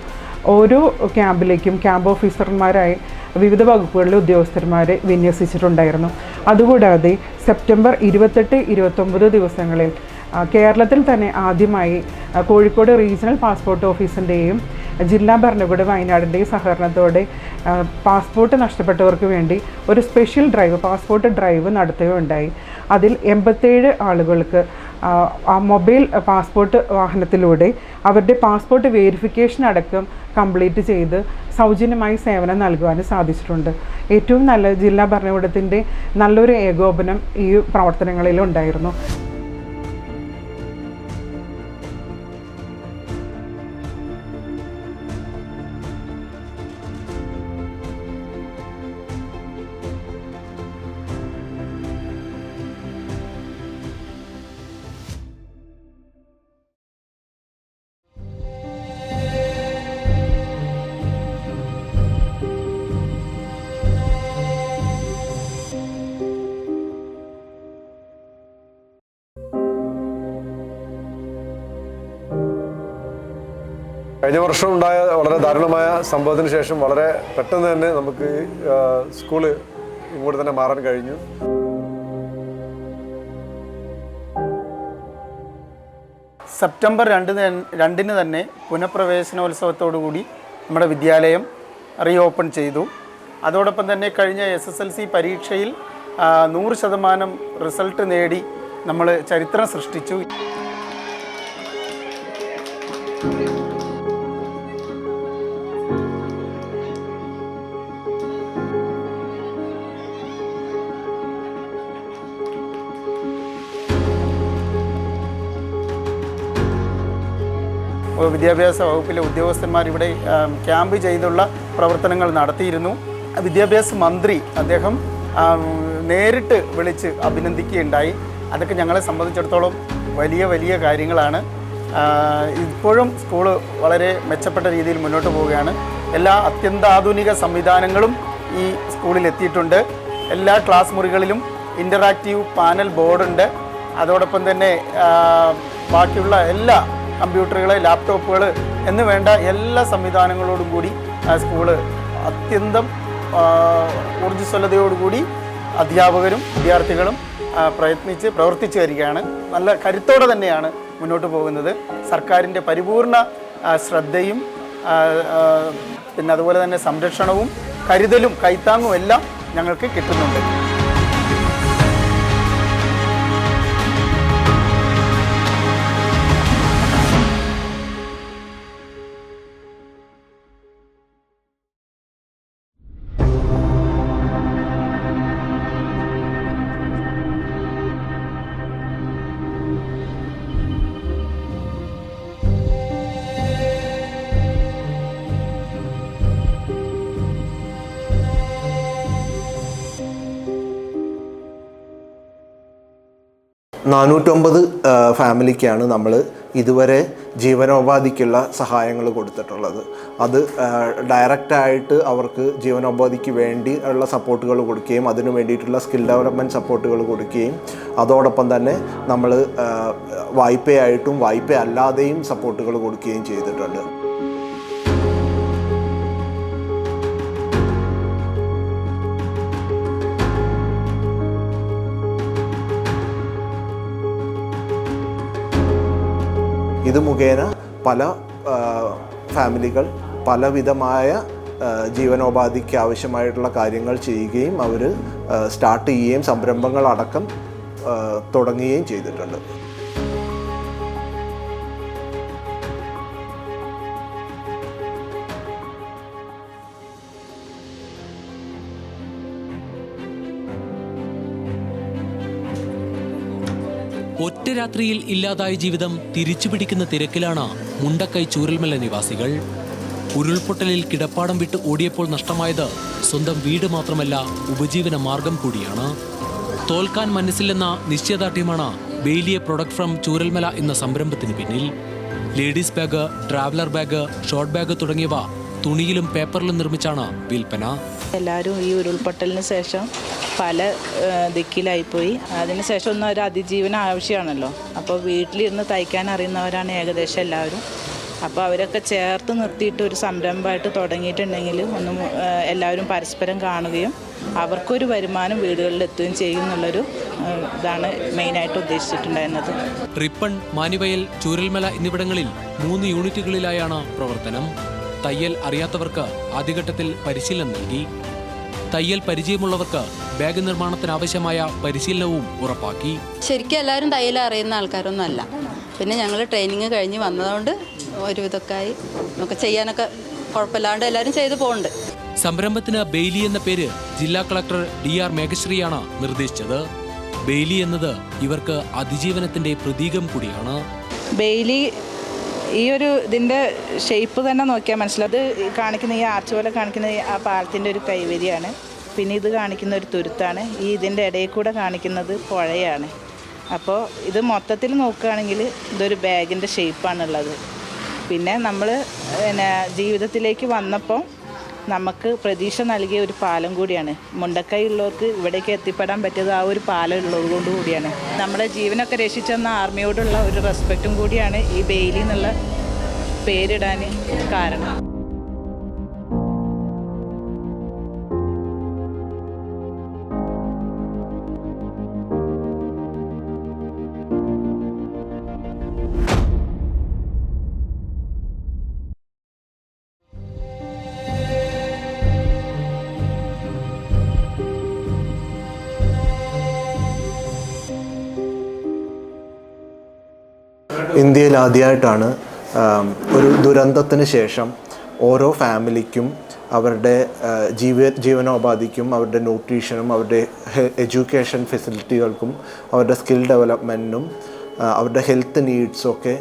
Speaker 20: ഓരോ ക്യാമ്പിലേക്കും ക്യാമ്പ് ഓഫീസർമാരായി വിവിധ വകുപ്പുകളിലെ ഉദ്യോഗസ്ഥന്മാരെ വിന്യസിച്ചിട്ടുണ്ടായിരുന്നു. അതുകൂടാതെ സെപ്റ്റംബർ 28, 29 ദിവസങ്ങളിൽ കേരളത്തിൽ തന്നെ ആദ്യമായി കോഴിക്കോട് റീജിയണൽ പാസ്പോർട്ട് ഓഫീസിൻ്റെയും ജില്ലാ ഭരണകൂട വയനാടിൻ്റെയും സഹകരണത്തോടെ പാസ്പോർട്ട് നഷ്ടപ്പെട്ടവർക്ക് വേണ്ടി ഒരു സ്പെഷ്യൽ ഡ്രൈവ്, പാസ്പോർട്ട് ഡ്രൈവ് നടത്തുകയുണ്ടായി. അതിൽ 87 ആളുകൾക്ക് മൊബൈൽ പാസ്പോർട്ട് വാഹനത്തിലൂടെ അവരുടെ പാസ്പോർട്ട് വെരിഫിക്കേഷൻ അടക്കം കംപ്ലീറ്റ് ചെയ്ത് സൗജന്യമായി സേവനം നൽകുവാനും സാധിച്ചിട്ടുണ്ട്. ഏറ്റവും നല്ല ജില്ലാ ഭരണകൂടത്തിൻ്റെ നല്ലൊരു ഏകോപനം ഈ പ്രവർത്തനങ്ങളിലുണ്ടായിരുന്നു.
Speaker 21: കഴിഞ്ഞ വർഷം ഉണ്ടായ വളരെ ദാരുണമായ സംഭവത്തിന് ശേഷം വളരെ പെട്ടെന്ന് തന്നെ നമുക്ക് സ്കൂള് ഇങ്ങോട്ട് തന്നെ മാറാൻ കഴിഞ്ഞു.
Speaker 22: സെപ്റ്റംബർ 2-ന് തന്നെ പുനഃപ്രവേശനോത്സവത്തോടുകൂടി നമ്മുടെ വിദ്യാലയം റീഓപ്പൺ ചെയ്തു. അതോടൊപ്പം തന്നെ കഴിഞ്ഞ SSLC പരീക്ഷയിൽ 100% റിസൾട്ട് നേടി നമ്മൾ ചരിത്രം സൃഷ്ടിച്ചു. വിദ്യാഭ്യാസ വകുപ്പിലെ ഉദ്യോഗസ്ഥന്മാർ ഇവിടെ ക്യാമ്പ് ചെയ്തുള്ള പ്രവർത്തനങ്ങൾ നടത്തിയിരുന്നു. വിദ്യാഭ്യാസ മന്ത്രി അദ്ദേഹം നേരിട്ട് വിളിച്ച് അഭിനന്ദിക്കുകയുണ്ടായി. അതൊക്കെ ഞങ്ങളെ സംബന്ധിച്ചിടത്തോളം വലിയ കാര്യങ്ങളാണ്. ഇപ്പോഴും സ്കൂള് വളരെ മെച്ചപ്പെട്ട രീതിയിൽ മുന്നോട്ട് പോവുകയാണ്. എല്ലാ അത്യന്താധുനിക സംവിധാനങ്ങളും ഈ സ്കൂളിൽ എത്തിയിട്ടുണ്ട്. എല്ലാ ക്ലാസ് മുറികളിലും ഇൻ്ററാക്റ്റീവ് പാനൽ ബോർഡുണ്ട്. അതോടൊപ്പം തന്നെ ബാക്കിയുള്ള എല്ലാ കമ്പ്യൂട്ടറുകൾ, ലാപ്ടോപ്പുകൾ എന്ന് വേണ്ട എല്ലാ സംവിധാനങ്ങളോടും കൂടി സ്കൂള് അത്യന്തം ഊർജ്ജസ്വലതയോടുകൂടി അധ്യാപകരും വിദ്യാർത്ഥികളും പ്രവർത്തിച്ചു വരികയാണ്. നല്ല കരുത്തോടെ തന്നെയാണ് മുന്നോട്ട് പോകുന്നത്. സർക്കാരിൻ്റെ പരിപൂർണ ശ്രദ്ധയും പിന്നെ അതുപോലെ തന്നെ സംരക്ഷണവും കരുതലും കൈത്താങ്ങും എല്ലാം ഞങ്ങൾക്ക് കിട്ടുന്നുണ്ട്.
Speaker 23: ഫാമിലിക്കാണ് നമ്മൾ ഇതുവരെ ജീവനോപാധിക്കുള്ള സഹായങ്ങൾ കൊടുത്തിട്ടുള്ളത്. അത് ഡയറക്റ്റായിട്ട് അവർക്ക് ജീവനോപാധിക്ക് വേണ്ടി ഉള്ള സപ്പോർട്ടുകൾ കൊടുക്കുകയും അതിനു വേണ്ടിയിട്ടുള്ള സ്കിൽ ഡെവലപ്മെൻറ്റ് സപ്പോർട്ടുകൾ കൊടുക്കുകയും അതോടൊപ്പം തന്നെ നമ്മൾ വായ്പയായിട്ടും വായ്പ അല്ലാതെയും സപ്പോർട്ടുകൾ കൊടുക്കുകയും ചെയ്തിട്ടുണ്ട്. ഇത് മുഖേന പല ഫാമിലികൾ പലവിധമായ ജീവനോപാധിക്ക് ആവശ്യമായിട്ടുള്ള കാര്യങ്ങൾ ചെയ്യുകയും അവർ സ്റ്റാർട്ട് ചെയ്യുകയും സംരംഭങ്ങളടക്കം തുടങ്ങുകയും ചെയ്തിട്ടുണ്ട്.
Speaker 24: ഒറ്റ രാത്രിയിൽ ഇല്ലാതായ ജീവിതം തിരിച്ചുപിടിക്കുന്ന തിരക്കിലാണ് മുണ്ടക്കൈ ചൂരൽമല നിവാസികൾ. ഉരുൾപൊട്ടലിൽ കിടപ്പാടം വിട്ട് ഓടിയപ്പോൾ നഷ്ടമായത് സ്വന്തം വീട് മാത്രമല്ല, ഉപജീവന മാർഗം കൂടിയാണ്. തോൽക്കാൻ മനസ്സില്ലെന്ന നിശ്ചയദാർഢ്യമാണ് ബെയിലിയെ പ്രൊഡക്റ്റ് ഫ്രം ചൂരൽമല എന്ന സംരംഭത്തിന് പിന്നിൽ. Ladies bag, traveller bag, short bag തുടങ്ങിയവ തുണിയിലും പേപ്പറിലും നിർമ്മിച്ചാണ് വിൽപ്പന.
Speaker 25: എല്ലാവരും ഈ ഉരുൾപൊട്ടലിന് ശേഷം പല ദിക്കിലായിപ്പോയി. അതിനുശേഷം ഒന്നും ഒരു അതിജീവനം ആവശ്യമാണല്ലോ. അപ്പോൾ വീട്ടിലിരുന്ന് തയ്ക്കാൻ അറിയുന്നവരാണ് ഏകദേശം എല്ലാവരും. അപ്പോൾ അവരൊക്കെ ചേർത്ത് നിർത്തിയിട്ട് ഒരു സംരംഭമായിട്ട് തുടങ്ങിയിട്ടുണ്ടെങ്കിൽ ഒന്നും എല്ലാവരും പരസ്പരം കാണുകയും അവർക്കൊരു വരുമാനം വീടുകളിൽ എത്തുകയും ചെയ്യുന്നുള്ളൊരു ഇതാണ് മെയിനായിട്ട് ഉദ്ദേശിച്ചിട്ടുണ്ടായിരുന്നത്.
Speaker 24: റിപ്പൺ, മാനിവയൽ, ചൂരൽമല എന്നിവിടങ്ങളിൽ 3 യൂണിറ്റുകളിലായാണ് പ്രവർത്തനം. തയ്യൽ അറിയാത്തവർക്ക് ആദ്യഘട്ടത്തിൽ പരിശീലനം നൽകി. തയ്യൽ പരിചയമുള്ളവർക്ക് ബാഗ് നിർമ്മാണത്തിനാവശ്യമായ പരിശീലനവും ഉറപ്പാക്കി.
Speaker 26: ശരിക്കും എല്ലാവരും തയ്യൽ അറിയുന്ന ആൾക്കാരൊന്നും അല്ല. പിന്നെ ഞങ്ങൾ ട്രെയിനിങ് കഴിഞ്ഞ് വന്നതുകൊണ്ട് ഒരുവിധമൊക്കെ ആയി നമുക്ക് ചെയ്യാനൊക്കെ കുഴപ്പമില്ലാണ്ട് എല്ലാവരും ചെയ്തു പോകുന്നുണ്ട്.
Speaker 24: സംരംഭത്തിന് ബെയിലി എന്ന പേര് ജില്ലാ കളക്ടർ DR മേഘശ്രീയാണ് നിർദ്ദേശിച്ചത്. ബെയിലി എന്നത് ഇവർക്ക് അതിജീവനത്തിന്റെ പ്രതീകം കൂടിയാണ്.
Speaker 25: ബെയിലി ഈ ഒരു ഇതിൻ്റെ ഷേപ്പ് തന്നെ നോക്കിയാൽ മനസ്സിലാവും. അത് കാണിക്കുന്ന ഈ ആർച്ച് പോലെ കാണിക്കുന്ന ആ പാലത്തിൻ്റെ ഒരു കൈവരിയാണ്. പിന്നെ ഇത് കാണിക്കുന്ന ഒരു തുരുത്താണ്. ഇതിൻ്റെ ഇടയിൽ കൂടെ കാണിക്കുന്നത് പുഴയാണ്. അപ്പോൾ ഇത് മൊത്തത്തിൽ നോക്കുകയാണെങ്കിൽ ഇതൊരു ബാഗിൻ്റെ ഷേപ്പാണുള്ളത്. പിന്നെ നമ്മൾ ജീവിതത്തിലേക്ക് വന്നപ്പോൾ നമുക്ക് പ്രതീക്ഷ നൽകിയ ഒരു പാലം കൂടിയാണ്. മുണ്ടക്കൈ ഉള്ളവർക്ക് ഇവിടേക്ക് എത്തിപ്പെടാൻ പറ്റിയത് ആ ഒരു പാലം ഉള്ളത് കൊണ്ട് കൂടിയാണ്. നമ്മളെ ജീവനൊക്കെ രക്ഷിച്ചെന്ന ആർമിയോടുള്ള ഒരു റെസ്പെക്റ്റും കൂടിയാണ് ഈ ബെയിലി എന്നുള്ള പേരിടാൻ കാരണം.
Speaker 23: ഇന്ത്യയിൽ ആദ്യമായിട്ടാണ് ഒരു ദുരന്തത്തിന് ശേഷം ഓരോ ഫാമിലിക്കും അവരുടെ ജീവനോപാധിക്കും അവരുടെ ന്യൂട്രീഷനും അവരുടെ എഡ്യൂക്കേഷൻ ഫെസിലിറ്റികൾക്കും അവരുടെ സ്കിൽ ഡെവലപ്മെൻറ്റിനും അവരുടെ ഹെൽത്ത് നീഡ്സൊക്കെ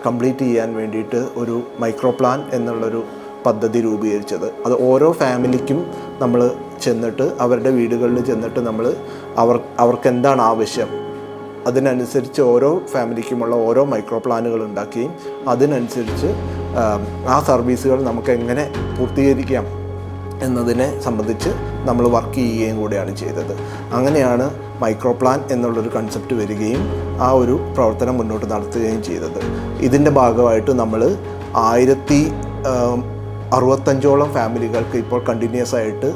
Speaker 23: കംപ്ലീറ്റ് ചെയ്യാൻ വേണ്ടിയിട്ട് ഒരു മൈക്രോ പ്ലാൻ എന്നുള്ളൊരു പദ്ധതി രൂപീകരിച്ചത്. അത് ഓരോ ഫാമിലിക്കും നമ്മൾ ചെന്നിട്ട് അവരുടെ വീടുകളിൽ ചെന്നിട്ട് നമ്മൾ അവർക്ക് എന്താണ് ആവശ്യം അതിനനുസരിച്ച് ഓരോ ഫാമിലിക്കുമുള്ള ഓരോ മൈക്രോ പ്ലാനുകൾ ഉണ്ടാക്കുകയും അതിനനുസരിച്ച് ആ സർവീസുകൾ നമുക്ക് എങ്ങനെ പൂർത്തീകരിക്കാം എന്നതിനെ സംബന്ധിച്ച് നമ്മൾ വർക്ക് ചെയ്യുകയും കൂടെയാണ് ചെയ്തത്. അങ്ങനെയാണ് മൈക്രോ പ്ലാൻ എന്നുള്ളൊരു കൺസെപ്റ്റ് വരികയും ആ ഒരു പ്രവർത്തനം മുന്നോട്ട് നടത്തുകയും ചെയ്തത്. ഇതിൻ്റെ ഭാഗമായിട്ട് നമ്മൾ 1065ഓളം ഫാമിലികൾക്ക് ഇപ്പോൾ കണ്ടിന്യൂസ് ആയിട്ട്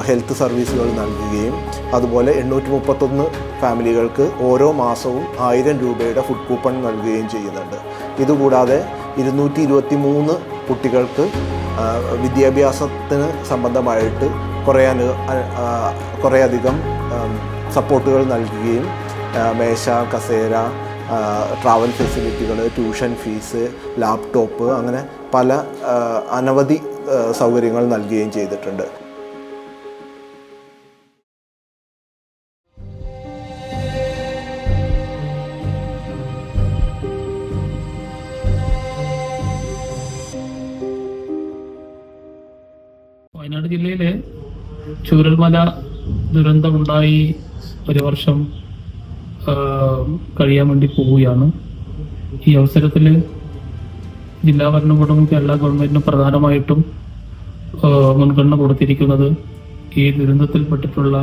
Speaker 23: ഹെൽത്ത് സർവീസുകൾ നൽകുകയും അതുപോലെ 831 ഫാമിലികൾക്ക് ഓരോ മാസവും 1000 രൂപയുടെ ഫുഡ് കൂപ്പൺ നൽകുകയും ചെയ്യുന്നുണ്ട്. ഇതുകൂടാതെ 223 കുട്ടികൾക്ക് വിദ്യാഭ്യാസത്തിന് സംബന്ധമായിട്ട് കുറേയധികം സപ്പോർട്ടുകൾ നൽകുകയും മേശ, കസേര, ട്രാവൽ ഫെസിലിറ്റികൾ, ട്യൂഷൻ ഫീസ്, ലാപ്ടോപ്പ് അങ്ങനെ പല അനവധി സൗകര്യങ്ങൾ നൽകുകയും ചെയ്തിട്ടുണ്ട്.
Speaker 1: വയനാട് ജില്ലയിലെ ചൂരൽമല ദുരന്തമുണ്ടായി ഒരു വർഷം കഴിയാൻ വേണ്ടി പോവുകയാണ്. ഈ അവസരത്തിൽ ജില്ലാ ഭരണകൂടവും കേരള ഗവൺമെന്റിനും പ്രധാനമായിട്ടും മുൻഗണന കൊടുത്തിരിക്കുന്നത് ഈ ദുരന്തത്തിൽപ്പെട്ടിട്ടുള്ള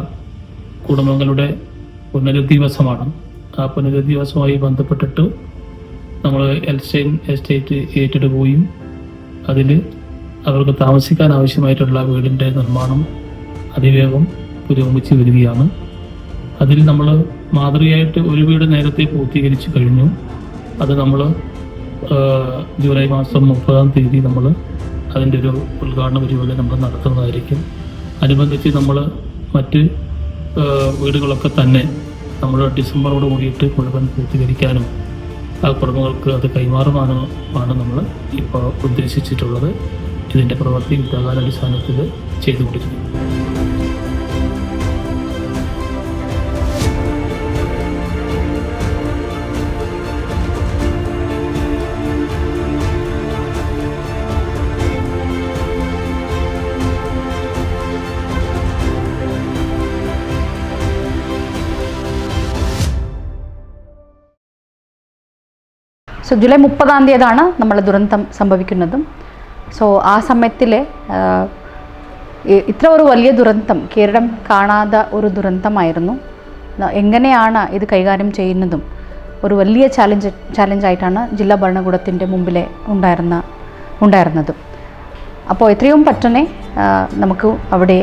Speaker 1: കുടുംബങ്ങളുടെ പുനരധിവാസമാണ്. ആ പുനരധിവാസവുമായി ബന്ധപ്പെട്ടിട്ട് നമ്മൾ എൽസ്റ്റൈൻ എസ്റ്റേറ്റ് ഏറ്റെടുക്കുകയും അതിൽ അവർക്ക് താമസിക്കാൻ ആവശ്യമായിട്ടുള്ള വീടിൻ്റെ നിർമ്മാണം അതിവേഗം പുരോഗമിച്ച് വരികയാണ്. അതിൽ നമ്മൾ മാതൃകയായിട്ട് ഒരു വീട് നേരത്തെ പൂർത്തീകരിച്ച് കഴിഞ്ഞു. അത് നമ്മൾ ജൂലൈ മാസം 30-ാം തീയതി നമ്മൾ അതിൻ്റെ ഒരു ഉദ്ഘാടന പരിപാടി നമ്മൾ നടത്തുന്നതായിരിക്കും. അനുബന്ധിച്ച് നമ്മൾ മറ്റ് വീടുകളൊക്കെ തന്നെ നമ്മൾ ഡിസംബറോട് കൂടിയിട്ട് മുഴുവൻ പൂർത്തീകരിക്കാനും ആ കുടുംബങ്ങൾക്ക് അത് കൈമാറുവാനുമാണ് നമ്മൾ ഇപ്പോൾ ഉദ്ദേശിച്ചിട്ടുള്ളത്. ഇതിൻ്റെ പ്രവൃത്തി യുദ്ധകാലാടിസ്ഥാനത്തിൽ ചെയ്തുകൊണ്ടിരിക്കുന്നു.
Speaker 9: സോ ജൂലൈ 30-ാം തീയതിയാണ് നമ്മൾ ദുരന്തം സംഭവിക്കുന്നതും. സോ ആ സമയത്തിൽ ഇത്ര ഒരു വലിയ ദുരന്തം കേരളം കാണാത്ത ഒരു എങ്ങനെയാണ് ഇത് കൈകാര്യം ചെയ്യുന്നതും ഒരു വലിയ ചാലഞ്ചായിട്ടാണ് ജില്ലാ ഭരണകൂടത്തിൻ്റെ മുമ്പിലെ ഉണ്ടായിരുന്നത്. അപ്പോൾ എത്രയും പെട്ടെന്ന് നമുക്ക് അവിടെ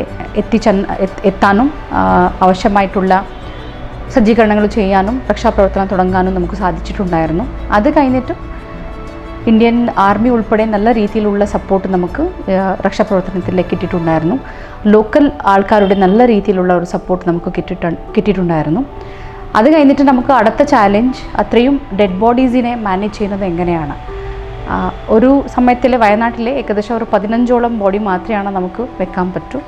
Speaker 9: എത്താനും ആവശ്യമായിട്ടുള്ള സജ്ജീകരണങ്ങൾ ചെയ്യാനും രക്ഷാപ്രവർത്തനം തുടങ്ങാനും നമുക്ക് സാധിച്ചിട്ടുണ്ടായിരുന്നു. അത് കഴിഞ്ഞിട്ട് ഇന്ത്യൻ ആർമി ഉൾപ്പെടെ നല്ല രീതിയിലുള്ള സപ്പോർട്ട് നമുക്ക് രക്ഷാപ്രവർത്തനത്തിലേക്ക് കിട്ടിയിട്ടുണ്ടായിരുന്നു. ലോക്കൽ ആൾക്കാരുടെ നല്ല രീതിയിലുള്ള ഒരു സപ്പോർട്ട് നമുക്ക് കിട്ടിയിട്ടുണ്ടായിരുന്നു. അത് കഴിഞ്ഞിട്ട് നമുക്ക് അടുത്ത ചാലഞ്ച് അത്രയും ഡെഡ് ബോഡീസിനെ മാനേജ് ചെയ്യുന്നത് എങ്ങനെയാണ്. ഒരു സമയത്തിൽ വയനാട്ടിലെ ഏകദേശം ഒരു 15ഓളം ബോഡി മാത്രമാണ് നമുക്ക് വെക്കാൻ പറ്റൂ.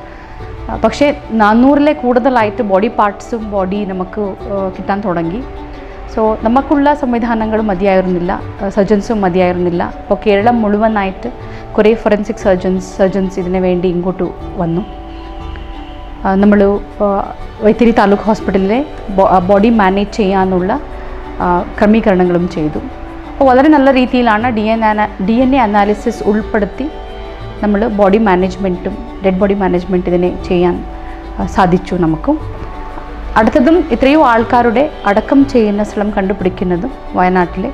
Speaker 9: പക്ഷേ 400-ലെ കൂടുതലായിട്ട് ബോഡി പാർട്സും ബോഡി നമുക്ക് കിട്ടാൻ തുടങ്ങി. സോ നമുക്കുള്ള സംവിധാനങ്ങൾ മതിയായിരുന്നില്ല, സർജൻസും മതിയായിരുന്നില്ല. അപ്പോൾ കേരളം മുഴുവനായിട്ട് കുറേ ഫോറൻസിക് സർജൻസ് ഇതിനു വേണ്ടി ഇങ്ങോട്ട് വന്നു. നമ്മൾ വൈത്തിരി താലൂക്ക് ഹോസ്പിറ്റലിലെ ബോഡി മാനേജ് ചെയ്യാനുള്ള ക്രമീകരണങ്ങളും ചെയ്തു. അപ്പോൾ വളരെ നല്ല രീതിയിലാണ് DNA അനാലിസിസ് ഉൾപ്പെടുത്തി നമ്മൾ ബോഡി മാനേജ്മെൻറ്റും ഡെഡ് ബോഡി മാനേജ്മെൻറ്റ് ഇതിനെ ചെയ്യാൻ സാധിച്ചു നമുക്ക്. അടുത്തതും ഇത്രയും ആൾക്കാരുടെ അടക്കം ചെയ്യുന്ന സ്ഥലം കണ്ടുപിടിക്കുന്നതും വയനാട്ടിലെ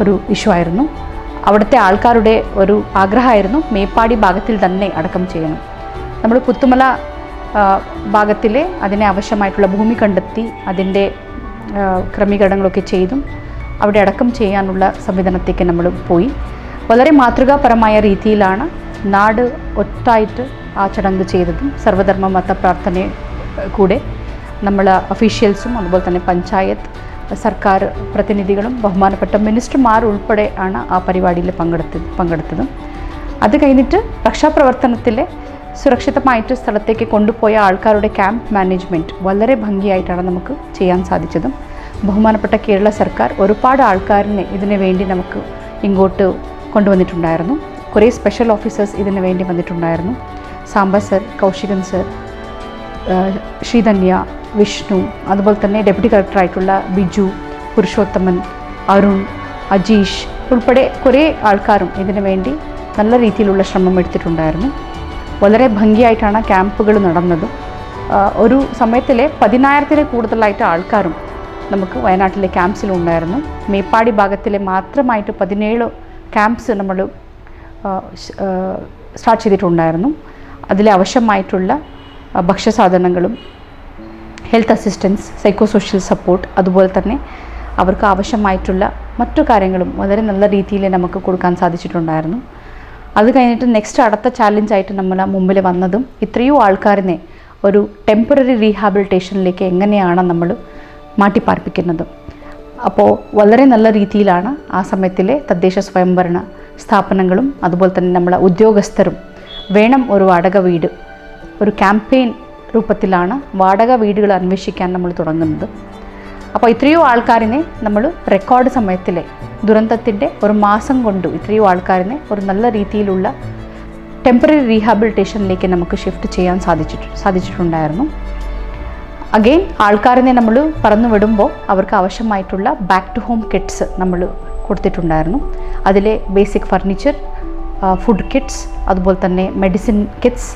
Speaker 9: ഒരു ഇഷ്യൂ ആയിരുന്നു. അവിടുത്തെ ആൾക്കാരുടെ ഒരു ആഗ്രഹമായിരുന്നു മേപ്പാടി ഭാഗത്തിൽ തന്നെ അടക്കം ചെയ്യണം. നമ്മൾ പുത്തുമല ഭാഗത്തിലെ അതിനെ ആവശ്യമായിട്ടുള്ള ഭൂമി കണ്ടെത്തി അതിൻ്റെ ക്രമീകരണങ്ങളൊക്കെ ചെയ്തും അവിടെ അടക്കം ചെയ്യാനുള്ള സംവിധാനത്തേക്ക് നമ്മൾ പോയി. വളരെ മാതൃകാപരമായ രീതിയിലാണ് നാട് ഒറ്റായിട്ട് ആ ചടങ്ങ് ചെയ്തതും സർവ്വധർമ്മ മത പ്രാർത്ഥന കൂടെ നമ്മൾ ഒഫീഷ്യൽസും അതുപോലെ തന്നെ പഞ്ചായത്ത് സർക്കാർ പ്രതിനിധികളും ബഹുമാനപ്പെട്ട മിനിസ്റ്റർമാർ ഉൾപ്പെടെ ആണ് ആ പരിപാടിയിൽ പങ്കെടുത്തതും. അത് കഴിഞ്ഞിട്ട് രക്ഷാപ്രവർത്തനത്തിലെ സുരക്ഷിതമായിട്ട് സ്ഥലത്തേക്ക് കൊണ്ടുപോയ ആൾക്കാരുടെ ക്യാമ്പ് മാനേജ്മെൻറ്റ് വളരെ ഭംഗിയായിട്ടാണ് നമുക്ക് ചെയ്യാൻ സാധിച്ചതും. ബഹുമാനപ്പെട്ട കേരള സർക്കാർ ഒരുപാട് ആൾക്കാരിനെ ഇതിനു വേണ്ടി നമുക്ക് ഇങ്ങോട്ട് കൊണ്ടുവന്നിട്ടുണ്ടായിരുന്നു. കുറേ സ്പെഷ്യൽ ഓഫീസേഴ്സ് ഇതിനു വേണ്ടി വന്നിട്ടുണ്ടായിരുന്നു. സാംബ സർ, കൗശികൻ സർ, ശ്രീധന്യ, വിഷ്ണു, അതുപോലെ തന്നെ ഡെപ്യൂട്ടി കളക്ടറായിട്ടുള്ള ബിജു, പുരുഷോത്തമൻ, അരുൺ, അജീഷ് ഉൾപ്പെടെ കുറേ ആൾക്കാരും ഇതിനു വേണ്ടി നല്ല രീതിയിലുള്ള ശ്രമം എടുത്തിട്ടുണ്ടായിരുന്നു. വളരെ ഭംഗിയായിട്ടാണ് ക്യാമ്പുകൾ നടന്നത്. ഒരു സമയത്തിലെ 10,000-ൽ കൂടുതലായിട്ട് ആൾക്കാരും നമുക്ക് വയനാട്ടിലെ ക്യാമ്പ്സിലുണ്ടായിരുന്നു. മേപ്പാടി ഭാഗത്തിലെ മാത്രമായിട്ട് 17 ക്യാമ്പ്സ് നമ്മൾ സ്റ്റാർട്ട് ചെയ്തിട്ടുണ്ടായിരുന്നു. അതിലെ ആവശ്യമായിട്ടുള്ള ഭക്ഷ്യസാധനങ്ങളും health assistance, psycho social support, അതുപോലെ തന്നെ അവർക്ക് ആവശ്യമായിട്ടുള്ള മറ്റു കാര്യങ്ങളും വളരെ നല്ല രീതിയിൽ നമുക്ക് കൊടുക്കാൻ സാധിച്ചിട്ടുണ്ടായിരുന്നു. അത് കഴിഞ്ഞിട്ട് നെക്സ്റ്റ് അടുത്ത ചാലഞ്ചായിട്ട് നമ്മൾ മുമ്പിൽ വന്നതും ഇത്രയും ആൾക്കാരിനെ ഒരു ടെമ്പററി റീഹാബിലിറ്റേഷനിലേക്ക് എങ്ങനെയാണ് നമ്മൾ മാറ്റിപ്പാർപ്പിക്കുന്നത്. അപ്പോൾ വളരെ നല്ല രീതിയിലാണ് ആ സമയത്തിലെ തദ്ദേശ സ്വയംഭരണ സ്ഥാപനങ്ങളും അതുപോലെ തന്നെ നമ്മളെ ഉദ്യോഗസ്ഥരും വേണം ഒരു വാടക വീട്, ഒരു ക്യാമ്പയിൻ രൂപത്തിലാണ് വാടക വീടുകൾ അന്വേഷിക്കാൻ നമ്മൾ തുടങ്ങുന്നത്. അപ്പോൾ ഇത്രയോ ആൾക്കാരിനെ നമ്മൾ റെക്കോർഡ് സമയത്തിലെ ദുരന്തത്തിൻ്റെ ഒരു മാസം കൊണ്ട് ഇത്രയോ ആൾക്കാരിനെ ഒരു നല്ല രീതിയിലുള്ള ടെമ്പററി റീഹാബിലിറ്റേഷനിലേക്ക് നമുക്ക് ഷിഫ്റ്റ് ചെയ്യാൻ സാധിച്ചിട്ടുണ്ടായിരുന്നു. അഗെയിൻ ആൾക്കാരിനെ നമ്മൾ പറന്നു വിടുമ്പോൾ അവർക്ക് ആവശ്യമായിട്ടുള്ള ബാക്ക് ടു ഹോം കിറ്റ്സ് നമ്മൾ കൊടുത്തിട്ടുണ്ടായിരുന്നു. അതിലെ ബേസിക് ഫർണിച്ചർ, ഫുഡ് കിറ്റ്സ്, അതുപോലെ തന്നെ medicine kits,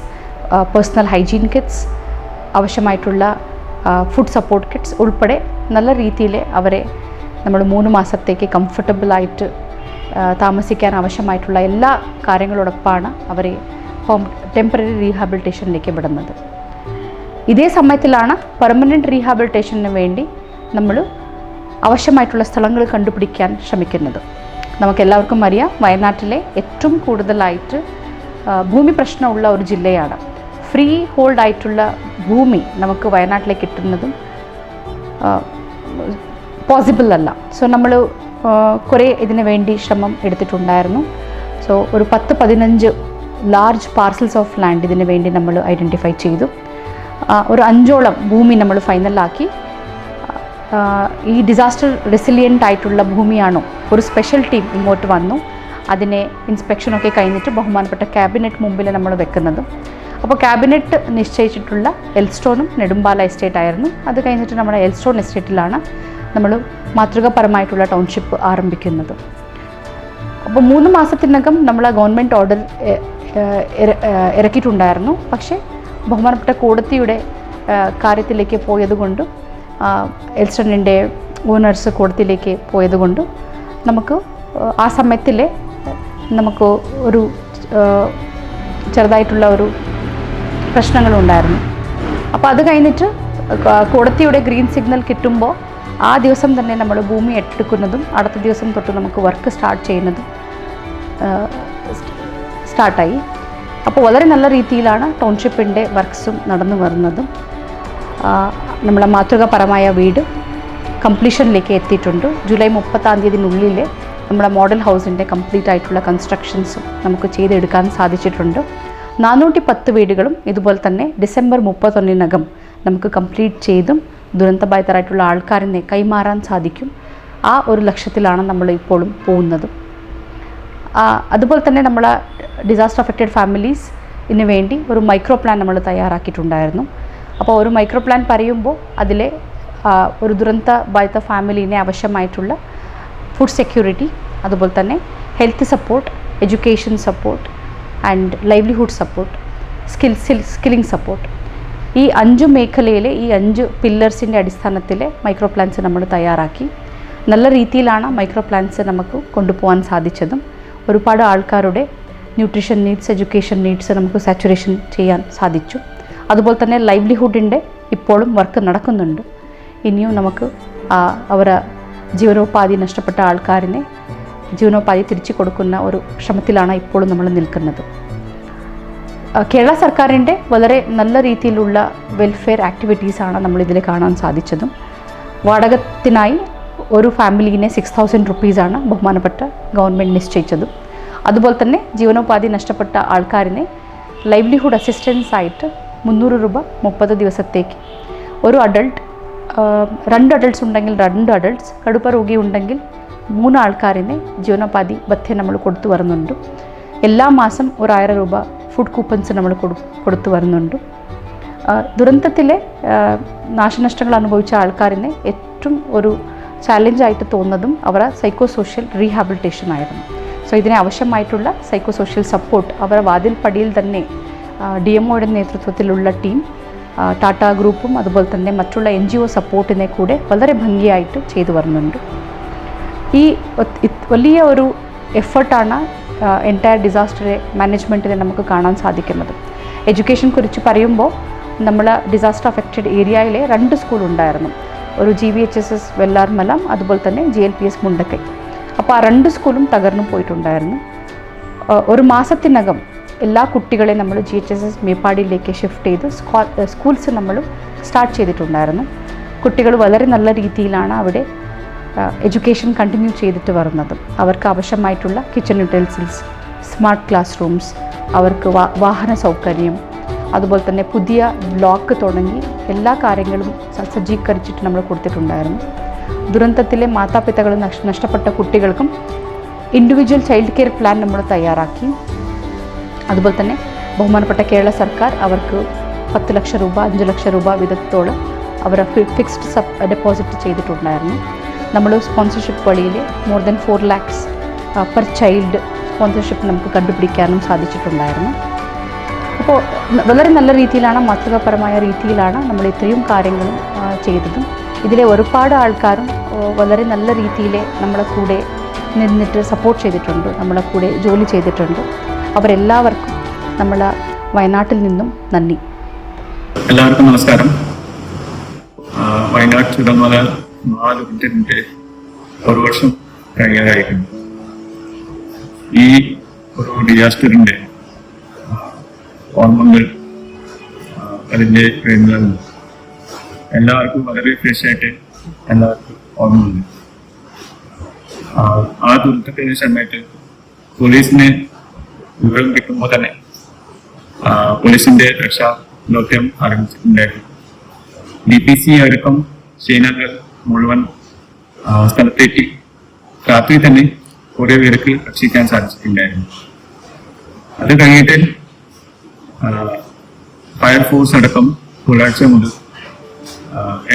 Speaker 9: personal hygiene kits, ആവശ്യമായിട്ടുള്ള ഫുഡ് സപ്പോർട്ട് കിറ്റ്സ് ഉൾപ്പെടെ നല്ല രീതിയിൽ അവരെ നമ്മൾ 3 മാസത്തേക്ക് കംഫർട്ടബിളായിട്ട് താമസിക്കാൻ ആവശ്യമായിട്ടുള്ള എല്ലാ കാര്യങ്ങളോടൊപ്പമാണ് അവരെ ടെമ്പററി റീഹാബിലിറ്റേഷനിലേക്ക് വിടുന്നത്. ഇതേ സമയത്തിലാണ് പെർമനൻറ്റ് റീഹാബിലിറ്റേഷന് വേണ്ടി നമ്മൾ ആവശ്യമായിട്ടുള്ള സ്ഥലങ്ങൾ കണ്ടുപിടിക്കാൻ ശ്രമിക്കുന്നത്. നമുക്കെല്ലാവർക്കും അറിയാം, വയനാട്ടിലെ ഏറ്റവും കൂടുതലായിട്ട് ഭൂമി പ്രശ്നമുള്ള ഒരു ജില്ലയാണ്. ഫ്രീ ഹോൾഡ് ആയിട്ടുള്ള ഭൂമി നമുക്ക് വയനാട്ടിലേക്ക് കിട്ടുന്നതും പോസിബിൾ അല്ല. സോ നമ്മൾ കുറേ ഇതിനു വേണ്ടി ശ്രമം എടുത്തിട്ടുണ്ടായിരുന്നു. സോ ഒരു 10-15 ലാർജ് പാർസൽസ് ഓഫ് ലാൻഡ് ഇതിനു വേണ്ടി നമ്മൾ ഐഡൻറ്റിഫൈ ചെയ്തു. ഒരു 5ഓളം ഭൂമി നമ്മൾ ഫൈനലാക്കി. ഈ ഡിസാസ്റ്റർ റെസിലിയൻ്റ് ആയിട്ടുള്ള ഭൂമിയാണോ ഒരു സ്പെഷ്യൽ ടീം ഇങ്ങോട്ട് വന്നു. അതിനെ ഇൻസ്പെക്ഷനൊക്കെ കഴിഞ്ഞിട്ട് ബഹുമാനപ്പെട്ട ക്യാബിനറ്റ് മുമ്പിൽ നമ്മൾ വെക്കുന്നത്. അപ്പോൾ ക്യാബിനറ്റ് നിശ്ചയിച്ചിട്ടുള്ള എൽസ്റ്റോണും നെടുമ്പാല എസ്റ്റേറ്റ് ആയിരുന്നു. അത് കഴിഞ്ഞിട്ട് നമ്മുടെ എൽസ്റ്റോൺ എസ്റ്റേറ്റിലാണ് നമ്മൾ മാതൃകാപരമായിട്ടുള്ള ടൗൺഷിപ്പ് ആരംഭിക്കുന്നത്. അപ്പോൾ 3 മാസത്തിനകം നമ്മൾ ഗവൺമെൻറ് ഓർഡർ ഇറക്കിയിട്ടുണ്ടായിരുന്നു. പക്ഷേ ബഹുമാനപ്പെട്ട കോടതിയുടെ കാര്യത്തിലേക്ക് പോയതുകൊണ്ടും എൽസ്റ്റണിൻ്റെ ഓണേഴ്സ് കോടതിയിലേക്ക് പോയതുകൊണ്ടും നമുക്ക് ആ സമയത്തിലെ നമുക്ക് ഒരു ചെറുതായിട്ടുള്ള ഒരു പ്രശ്നങ്ങളുണ്ടായിരുന്നു. അപ്പോൾ അത് കഴിഞ്ഞിട്ട് കോടതിയുടെ ഗ്രീൻ സിഗ്നൽ കിട്ടുമ്പോൾ ആ ദിവസം തന്നെ നമ്മൾ ഭൂമി ഏറ്റെടുക്കുന്നതും അടുത്ത ദിവസം തൊട്ട് നമുക്ക് വർക്ക് സ്റ്റാർട്ട് ചെയ്യുന്നതും സ്റ്റാർട്ടായി. അപ്പോൾ വളരെ നല്ല രീതിയിലാണ് ടൗൺഷിപ്പിൻ്റെ വർക്ക്സും നടന്നു വരുന്നതും. നമ്മളെ മാതൃകാപരമായ വീട് കംപ്ലീഷനിലേക്ക് എത്തിയിട്ടുണ്ട്. ജൂലൈ 30-ാം തീയതിനുള്ളിൽ നമ്മുടെ മോഡൽ ഹൗസിൻ്റെ കംപ്ലീറ്റ് ആയിട്ടുള്ള കൺസ്ട്രക്ഷൻസും നമുക്ക് ചെയ്തെടുക്കാൻ സാധിച്ചിട്ടുണ്ട്. 410 വീടുകളും ഇതുപോലെ തന്നെ ഡിസംബർ 31 നമുക്ക് കംപ്ലീറ്റ് ചെയ്തും ദുരന്തബാധിതരായിട്ടുള്ള ആൾക്കാരിനെ കൈമാറാൻ സാധിക്കും. ആ ഒരു ലക്ഷ്യത്തിലാണ് നമ്മൾ ഇപ്പോഴും പോകുന്നത്. അതുപോലെ തന്നെ നമ്മൾ ഡിസാസ്റ്റർ അഫക്റ്റഡ് ഫാമിലീസിന് വേണ്ടി ഒരു മൈക്രോ പ്ലാൻ നമ്മൾ തയ്യാറാക്കിയിട്ടുണ്ടായിരുന്നു. അപ്പോൾ ഒരു മൈക്രോ പ്ലാൻ പറയുമ്പോൾ അതിലെ ഒരു ദുരന്ത ബാധിത ഫാമിലിനെ ആവശ്യമായിട്ടുള്ള ഫുഡ് സെക്യൂരിറ്റി, അതുപോലെ തന്നെ health support, education support and livelihood support, skilling support, ഈ 5 മേഖലയിലെ ഈ 5 പില്ലേഴ്സിൻ്റെ അടിസ്ഥാനത്തിൽ മൈക്രോ പ്ലാൻസ് നമ്മൾ തയ്യാറാക്കി. നല്ല രീതിയിലാണ് മൈക്രോ പ്ലാൻസ് നമുക്ക് കൊണ്ടുപോകാൻ സാധിച്ചതും. ഒരുപാട് ആൾക്കാരുടെ ന്യൂട്രീഷൻ നീഡ്സ്, എഡ്യൂക്കേഷൻ നീഡ്സ് നമുക്ക് സാച്ചുറേഷൻ ചെയ്യാൻ സാധിച്ചു. അതുപോലെ തന്നെ ലൈവ്ലിഹുഡിൻ്റെ ഇപ്പോഴും വർക്ക് നടക്കുന്നുണ്ട്. ഇനിയും നമുക്ക് അവരെ ജീവനോപാധി നഷ്ടപ്പെട്ട ആൾക്കാരിനെ ജീവനോപാധി തിരിച്ചു കൊടുക്കുന്ന ഒരു ശ്രമത്തിലാണ് ഇപ്പോഴും നമ്മൾ നിൽക്കുന്നത്. കേരള സർക്കാരിൻ്റെ വളരെ നല്ല രീതിയിലുള്ള വെൽഫെയർ ആക്ടിവിറ്റീസാണ് നമ്മളിതിൽ കാണാൻ സാധിച്ചതും. വാടകത്തിനായി ഒരു ഫാമിലിനെ 6000 റുപ്പീസാണ് ബഹുമാനപ്പെട്ട ഗവൺമെൻറ് നിശ്ചയിച്ചതും. അതുപോലെ തന്നെ ജീവനോപാധി നഷ്ടപ്പെട്ട ആൾക്കാരിനെ ലൈവ്ലിഹുഡ് അസിസ്റ്റൻസ് ആയിട്ട് 300 രൂപ 30 ദിവസത്തേക്ക്, ഒരു അഡൾട്ട് 2 അഡൾട്ട്സ് ഉണ്ടെങ്കിൽ 2 അഡൾട്ട്സ്, കടുപ്പ രോഗി ഉണ്ടെങ്കിൽ 3 ആൾക്കാരിനെ ജീവനോപാധി ഭത്യം നമ്മൾ കൊടുത്തു വരുന്നുണ്ട്. എല്ലാ മാസം ഒരു 1000 രൂപ ഫുഡ് കൂപ്പൺസ് നമ്മൾ കൊടുത്തു വരുന്നുണ്ട്. ദുരന്തത്തിലെ നാശനഷ്ടങ്ങൾ അനുഭവിച്ച ആൾക്കാരിനെ ഏറ്റവും ഒരു ചാലഞ്ചായിട്ട് തോന്നുന്നതും അവരുടെ സൈക്കോ സോഷ്യൽ റീഹാബിലിറ്റേഷൻ ആയിരുന്നു. സോ ഇതിന് ആവശ്യമായിട്ടുള്ള സൈക്കോ സോഷ്യൽ സപ്പോർട്ട് അവരുടെ വാതിൽപ്പടിയിൽ തന്നെ DMOയുടെ നേതൃത്വത്തിലുള്ള ടീം, ടാറ്റ ഗ്രൂപ്പും അതുപോലെ തന്നെ മറ്റുള്ള NGO സപ്പോർട്ടിനെ കൂടെ വളരെ ഭംഗിയായിട്ട് ചെയ്തു വരുന്നുണ്ട്. ഈ വലിയ ഒരു എഫർട്ടാണ് എൻറ്റയർ ഡിസാസ്റ്റർ മാനേജ്മെൻറ്റിനെ നമുക്ക് കാണാൻ സാധിക്കുന്നത്. എഡ്യൂക്കേഷൻ കുറിച്ച് പറയുമ്പോൾ നമ്മൾ ഡിസാസ്റ്റർ അഫക്റ്റഡ് ഏരിയയിലെ 2 സ്കൂൾ ഉണ്ടായിരുന്നു. ഒരു GVHSS വെള്ളാർമലം, അതുപോലെ തന്നെ GLPS മുണ്ടക്കൈ. അപ്പോൾ ആ 2 സ്കൂളും തകർന്നു പോയിട്ടുണ്ടായിരുന്നു. ഒരു മാസത്തിനകം എല്ലാ കുട്ടികളെയും നമ്മൾ GHSS മേപ്പാടിയിലേക്ക് ഷിഫ്റ്റ് ചെയ്ത് സ്കൂൾസ് നമ്മൾ സ്റ്റാർട്ട് ചെയ്തിട്ടുണ്ടായിരുന്നു. കുട്ടികൾ വളരെ നല്ല രീതിയിലാണ് അവിടെ എഡ്യൂക്കേഷൻ കണ്ടിന്യൂ ചെയ്തിട്ട് വരുന്നത്. അവർക്ക് ആവശ്യമായിട്ടുള്ള kitchen utensils, smart class rooms, അവർക്ക് വാഹന സൗകര്യം, അതുപോലെ തന്നെ പുതിയ ബ്ലോക്ക് തുടങ്ങി എല്ലാ കാര്യങ്ങളും സജ്ജീകരിച്ചിട്ട് നമ്മൾ കൊടുത്തിട്ടുണ്ടായിരുന്നു. ദുരന്തത്തിലെ മാതാപിതാക്കൾ നഷ്ടപ്പെട്ട കുട്ടികൾക്കും ഇൻഡിവിജ്വൽ ചൈൽഡ് കെയർ പ്ലാൻ നമ്മൾ തയ്യാറാക്കി. അതുപോലെ തന്നെ ബഹുമാനപ്പെട്ട കേരള സർക്കാർ അവർക്ക് 10 ലക്ഷം രൂപ, 5 ലക്ഷം രൂപ വീതത്തോളം അവർ ഫിക്സ്ഡ് ഡെപ്പോസിറ്റ് ചെയ്തിട്ടുണ്ടായിരുന്നു. നമ്മൾ സ്പോൺസർഷിപ്പ് വഴിയിൽ more than 4 lakhs per child sponsorship നമുക്ക് കണ്ടുപിടിക്കാനും സാധിച്ചിട്ടുണ്ടായിരുന്നു. അപ്പോൾ വളരെ നല്ല രീതിയിലാണ്, മാതൃകാപരമായ രീതിയിലാണ് നമ്മൾ ഇത്രയും കാര്യങ്ങളും ചെയ്തതും. ഇതിലെ ഒരുപാട് ആൾക്കാരും വളരെ നല്ല രീതിയിൽ നമ്മളെ കൂടെ നിന്നിട്ട് സപ്പോർട്ട് ചെയ്തിട്ടുണ്ട്, നമ്മളെ കൂടെ ജോലി ചെയ്തിട്ടുണ്ട്. അവരെല്ലാവർക്കും നമ്മൾ വയനാട്ടിൽ നിന്നും നന്ദി.
Speaker 2: എല്ലാവർക്കും നമസ്കാരം. വയനാട് ചുരൽമല ദുരന്തത്തിൻ്റെ 1 വർഷം കഴിയാറായിരിക്കുന്നു. ഈ ഒരു ഡിസാസ്റ്ററിൻ്റെ ഓർമ്മകൾ അതിൻ്റെ പ്രേരണകൾ എല്ലാവർക്കും വളരെ ഫ്രഷായിട്ട് എല്ലാവർക്കും ഓർമ്മയുണ്ട്. ആ ദുരന്തത്തിൻ്റെ സമയത്ത് പോലീസിനെ വിവരം കിട്ടുമ്പോൾ തന്നെ പോലീസിൻ്റെ രക്ഷാ ദൗത്യം ആരംഭിച്ചിട്ടുണ്ടായിരുന്നു. DPC അടക്കം സേനകൾ മുഴുവൻ സ്ഥലത്തെത്തി രാത്രി തന്നെ കുറേ പേർക്ക് രക്ഷിക്കാൻ സാധിച്ചിട്ടുണ്ടായിരുന്നു. അത് കഴിഞ്ഞിട്ട് ഫയർഫോഴ്സ് അടക്കം പുലർച്ചെ മുതൽ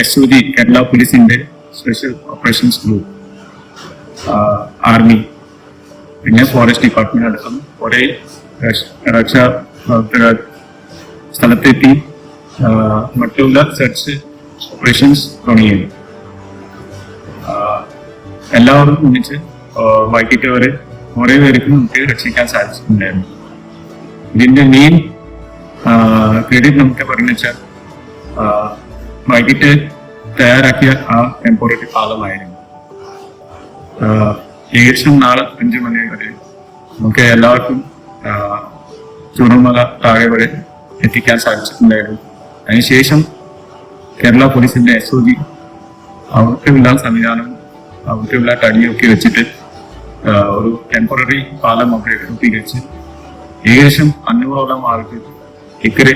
Speaker 2: SOG കേരള പോലീസിൻ്റെ സ്പെഷ്യൽ ഓപ്പറേഷൻസ് ഗ്രൂപ്പ്, ആർമി, പിന്നെ ഫോറസ്റ്റ് ഡിപ്പാർട്ട്മെന്റ് അടക്കം കുറേ രക്ഷാ സ്ഥലത്തെത്തി മറ്റുള്ള സെർച്ച് ഓപ്പറേഷൻസ് തുടങ്ങിയത്. എല്ലാവരും ഒന്നിച്ച് വൈകിട്ട് വരെ കുറേ പേർക്ക് നമുക്ക് രക്ഷിക്കാൻ സാധിച്ചിട്ടുണ്ടായിരുന്നു. ഇതിൻ്റെ മെയിൻ ക്രെഡിറ്റ് നമുക്ക് പറഞ്ഞു വെച്ചാൽ വൈകിട്ട് തയ്യാറാക്കിയ ആ ടെമ്പോററി പാലമായിരുന്നു. ഏകദേശം നാളെ 5 മണി വരെ നമുക്ക് എല്ലാവർക്കും ചുരൽമല താഴെ വരെ എത്തിക്കാൻ സാധിച്ചിട്ടുണ്ടായിരുന്നു. അതിനുശേഷം കേരള പോലീസിന്റെ SOG അവർക്കുള്ള സംവിധാനം, അവർക്കുള്ള തടിയൊക്കെ വെച്ചിട്ട് ഒരു ടെമ്പററി പാലം അവിടെ രൂപീകരിച്ച് ഏകദേശം 500ഓളം ആൾക്ക് ഇക്കരെ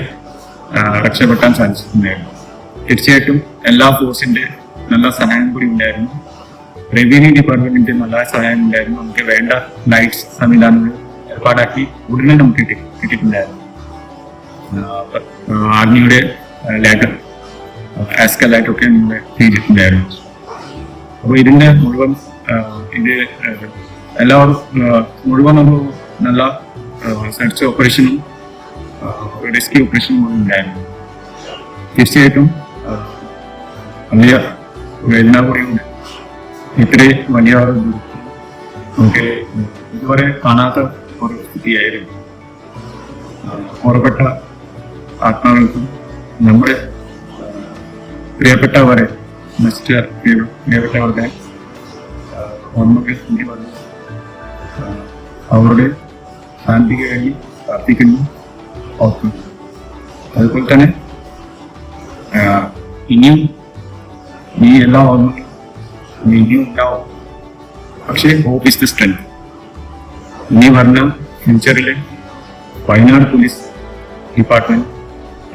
Speaker 2: രക്ഷപ്പെട്ടാൻ സാധിച്ചിട്ടുണ്ടായിരുന്നു. തീർച്ചയായിട്ടും എല്ലാ ഫോഴ്സിന്റെ നല്ല സഹായം കൂടി ഉണ്ടായിരുന്നു. റവന്യൂ ഡിപ്പാർട്ട്മെന്റിന്റെ നല്ല സഹായം ഉണ്ടായിരുന്നു. നമുക്ക് വേണ്ട ലൈറ്റ്സ് സംവിധാനങ്ങൾ ഏർപ്പാടാക്കി ഉടനെ നമുക്ക് കിട്ടിയിട്ടുണ്ടായിരുന്നു. ആർമിയുടെ ലാഡർ ആസ്കലൈറ്റ് ഒക്കെ നമ്മൾ ചെയ്തിട്ടുണ്ടായിരുന്നു. അപ്പോൾ ഇതിന്റെ മുഴുവൻ ഇത് എല്ലാവരും മുഴുവൻ ഒരു നല്ല സെർച്ച് ഓപ്പറേഷനും റെസ്ക്യൂ ഓപ്പറേഷനും ഉണ്ടായിരുന്നു. തീർച്ചയായിട്ടും വലിയ വേദന കൂടിയുണ്ട്. ഇത്രയും വലിയ നമുക്ക് ഇതുവരെ കാണാത്ത ഒരു സ്ഥിതിയായിരുന്നു. ഓർപ്പെട്ട ആത്മാക്കൾക്കും നമ്മുടെ പ്രിയപ്പെട്ടവരെ പ്രിയപ്പെട്ടവരുടെ ഓർമ്മകൾ കൂടി വന്നു അവരുടെ ശാന്തിക്ക് വേണ്ടി പ്രാർത്ഥിക്കുന്നു. ഓർക്കുന്നു. അതുപോലെ തന്നെ ഇനിയും ഈ എല്ലാ ഓർമ്മകളും ഇനിയും ഉണ്ടാവും. പക്ഷേ ഹോപ്പ് ഇസ് ദ സ്ട്രെങ്ത്. ഇനി വരുന്ന ഫ്യൂച്ചറിലെ വയനാട് പോലീസ് ഡിപ്പാർട്ട്മെന്റ്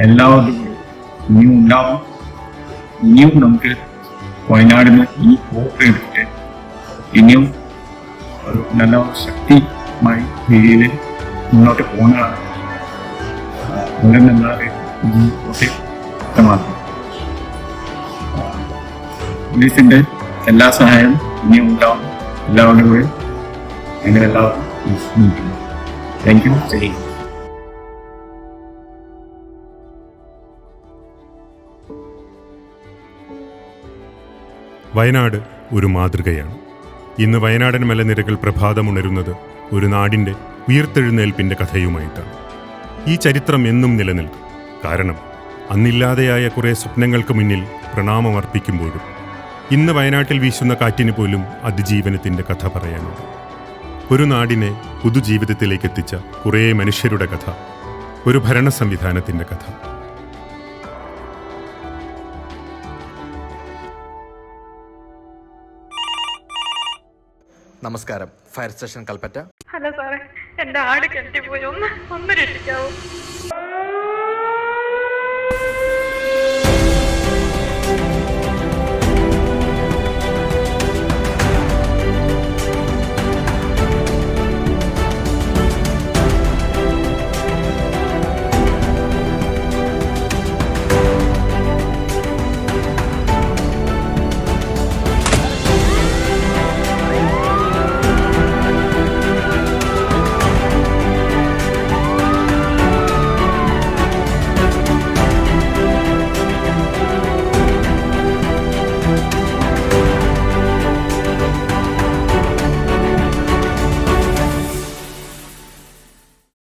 Speaker 2: എല്ലാവരും ഇനിയും ഉണ്ടാവും. ഇനിയും നമുക്ക് വയനാടിന് ഈ ഹോപ്പ് എടുത്തിട്ട് ഇനിയും ഒരു നല്ല ശക്തിമായി രീതിയിൽ മുന്നോട്ട് പോകുന്നതാണ് വളരെ നല്ലത് വ്യക്തമാക്കും. പോലീസിന്റെ എല്ലാ സഹായം ഇനിയും ഉണ്ടാവും. എല്ലാവരുടെ കൂടെ ഞങ്ങൾ എല്ലാവരും താങ്ക് യു. ശരി.
Speaker 3: വയനാട് ഒരു മാതൃകയാണ്. ഇന്ന് വയനാടൻ മലനിരകൾ പ്രഭാതമുണരുന്നത് ഒരു നാടിൻ്റെ ഉയർത്തെഴുന്നേൽപ്പിൻ്റെ കഥയുമായിട്ടാണ്. ഈ ചരിത്രം എന്നും നിലനിൽക്കും. കാരണം അന്നില്ലാതെയായ കുറേ സ്വപ്നങ്ങൾക്ക് മുന്നിൽ പ്രണാമമർപ്പിക്കുമ്പോഴും ഇന്ന് വയനാട്ടിൽ വീശുന്ന കാറ്റിന് പോലും അതിജീവനത്തിൻ്റെ കഥ പറയാനുണ്ട്. ഒരു നാടിനെ പുതുജീവിതത്തിലേക്ക് എത്തിച്ച കുറേ മനുഷ്യരുടെ കഥ, ഒരു ഭരണ സംവിധാനത്തിൻ്റെ കഥ.
Speaker 4: നമസ്കാരം, ഫയർ സ്റ്റേഷൻ കൽപ്പറ്റ.
Speaker 6: ഹലോ സാറേ, എന്റെ ആട് കെട്ടിപ്പോയി, ഒന്ന് രക്ഷിക്കാവോ?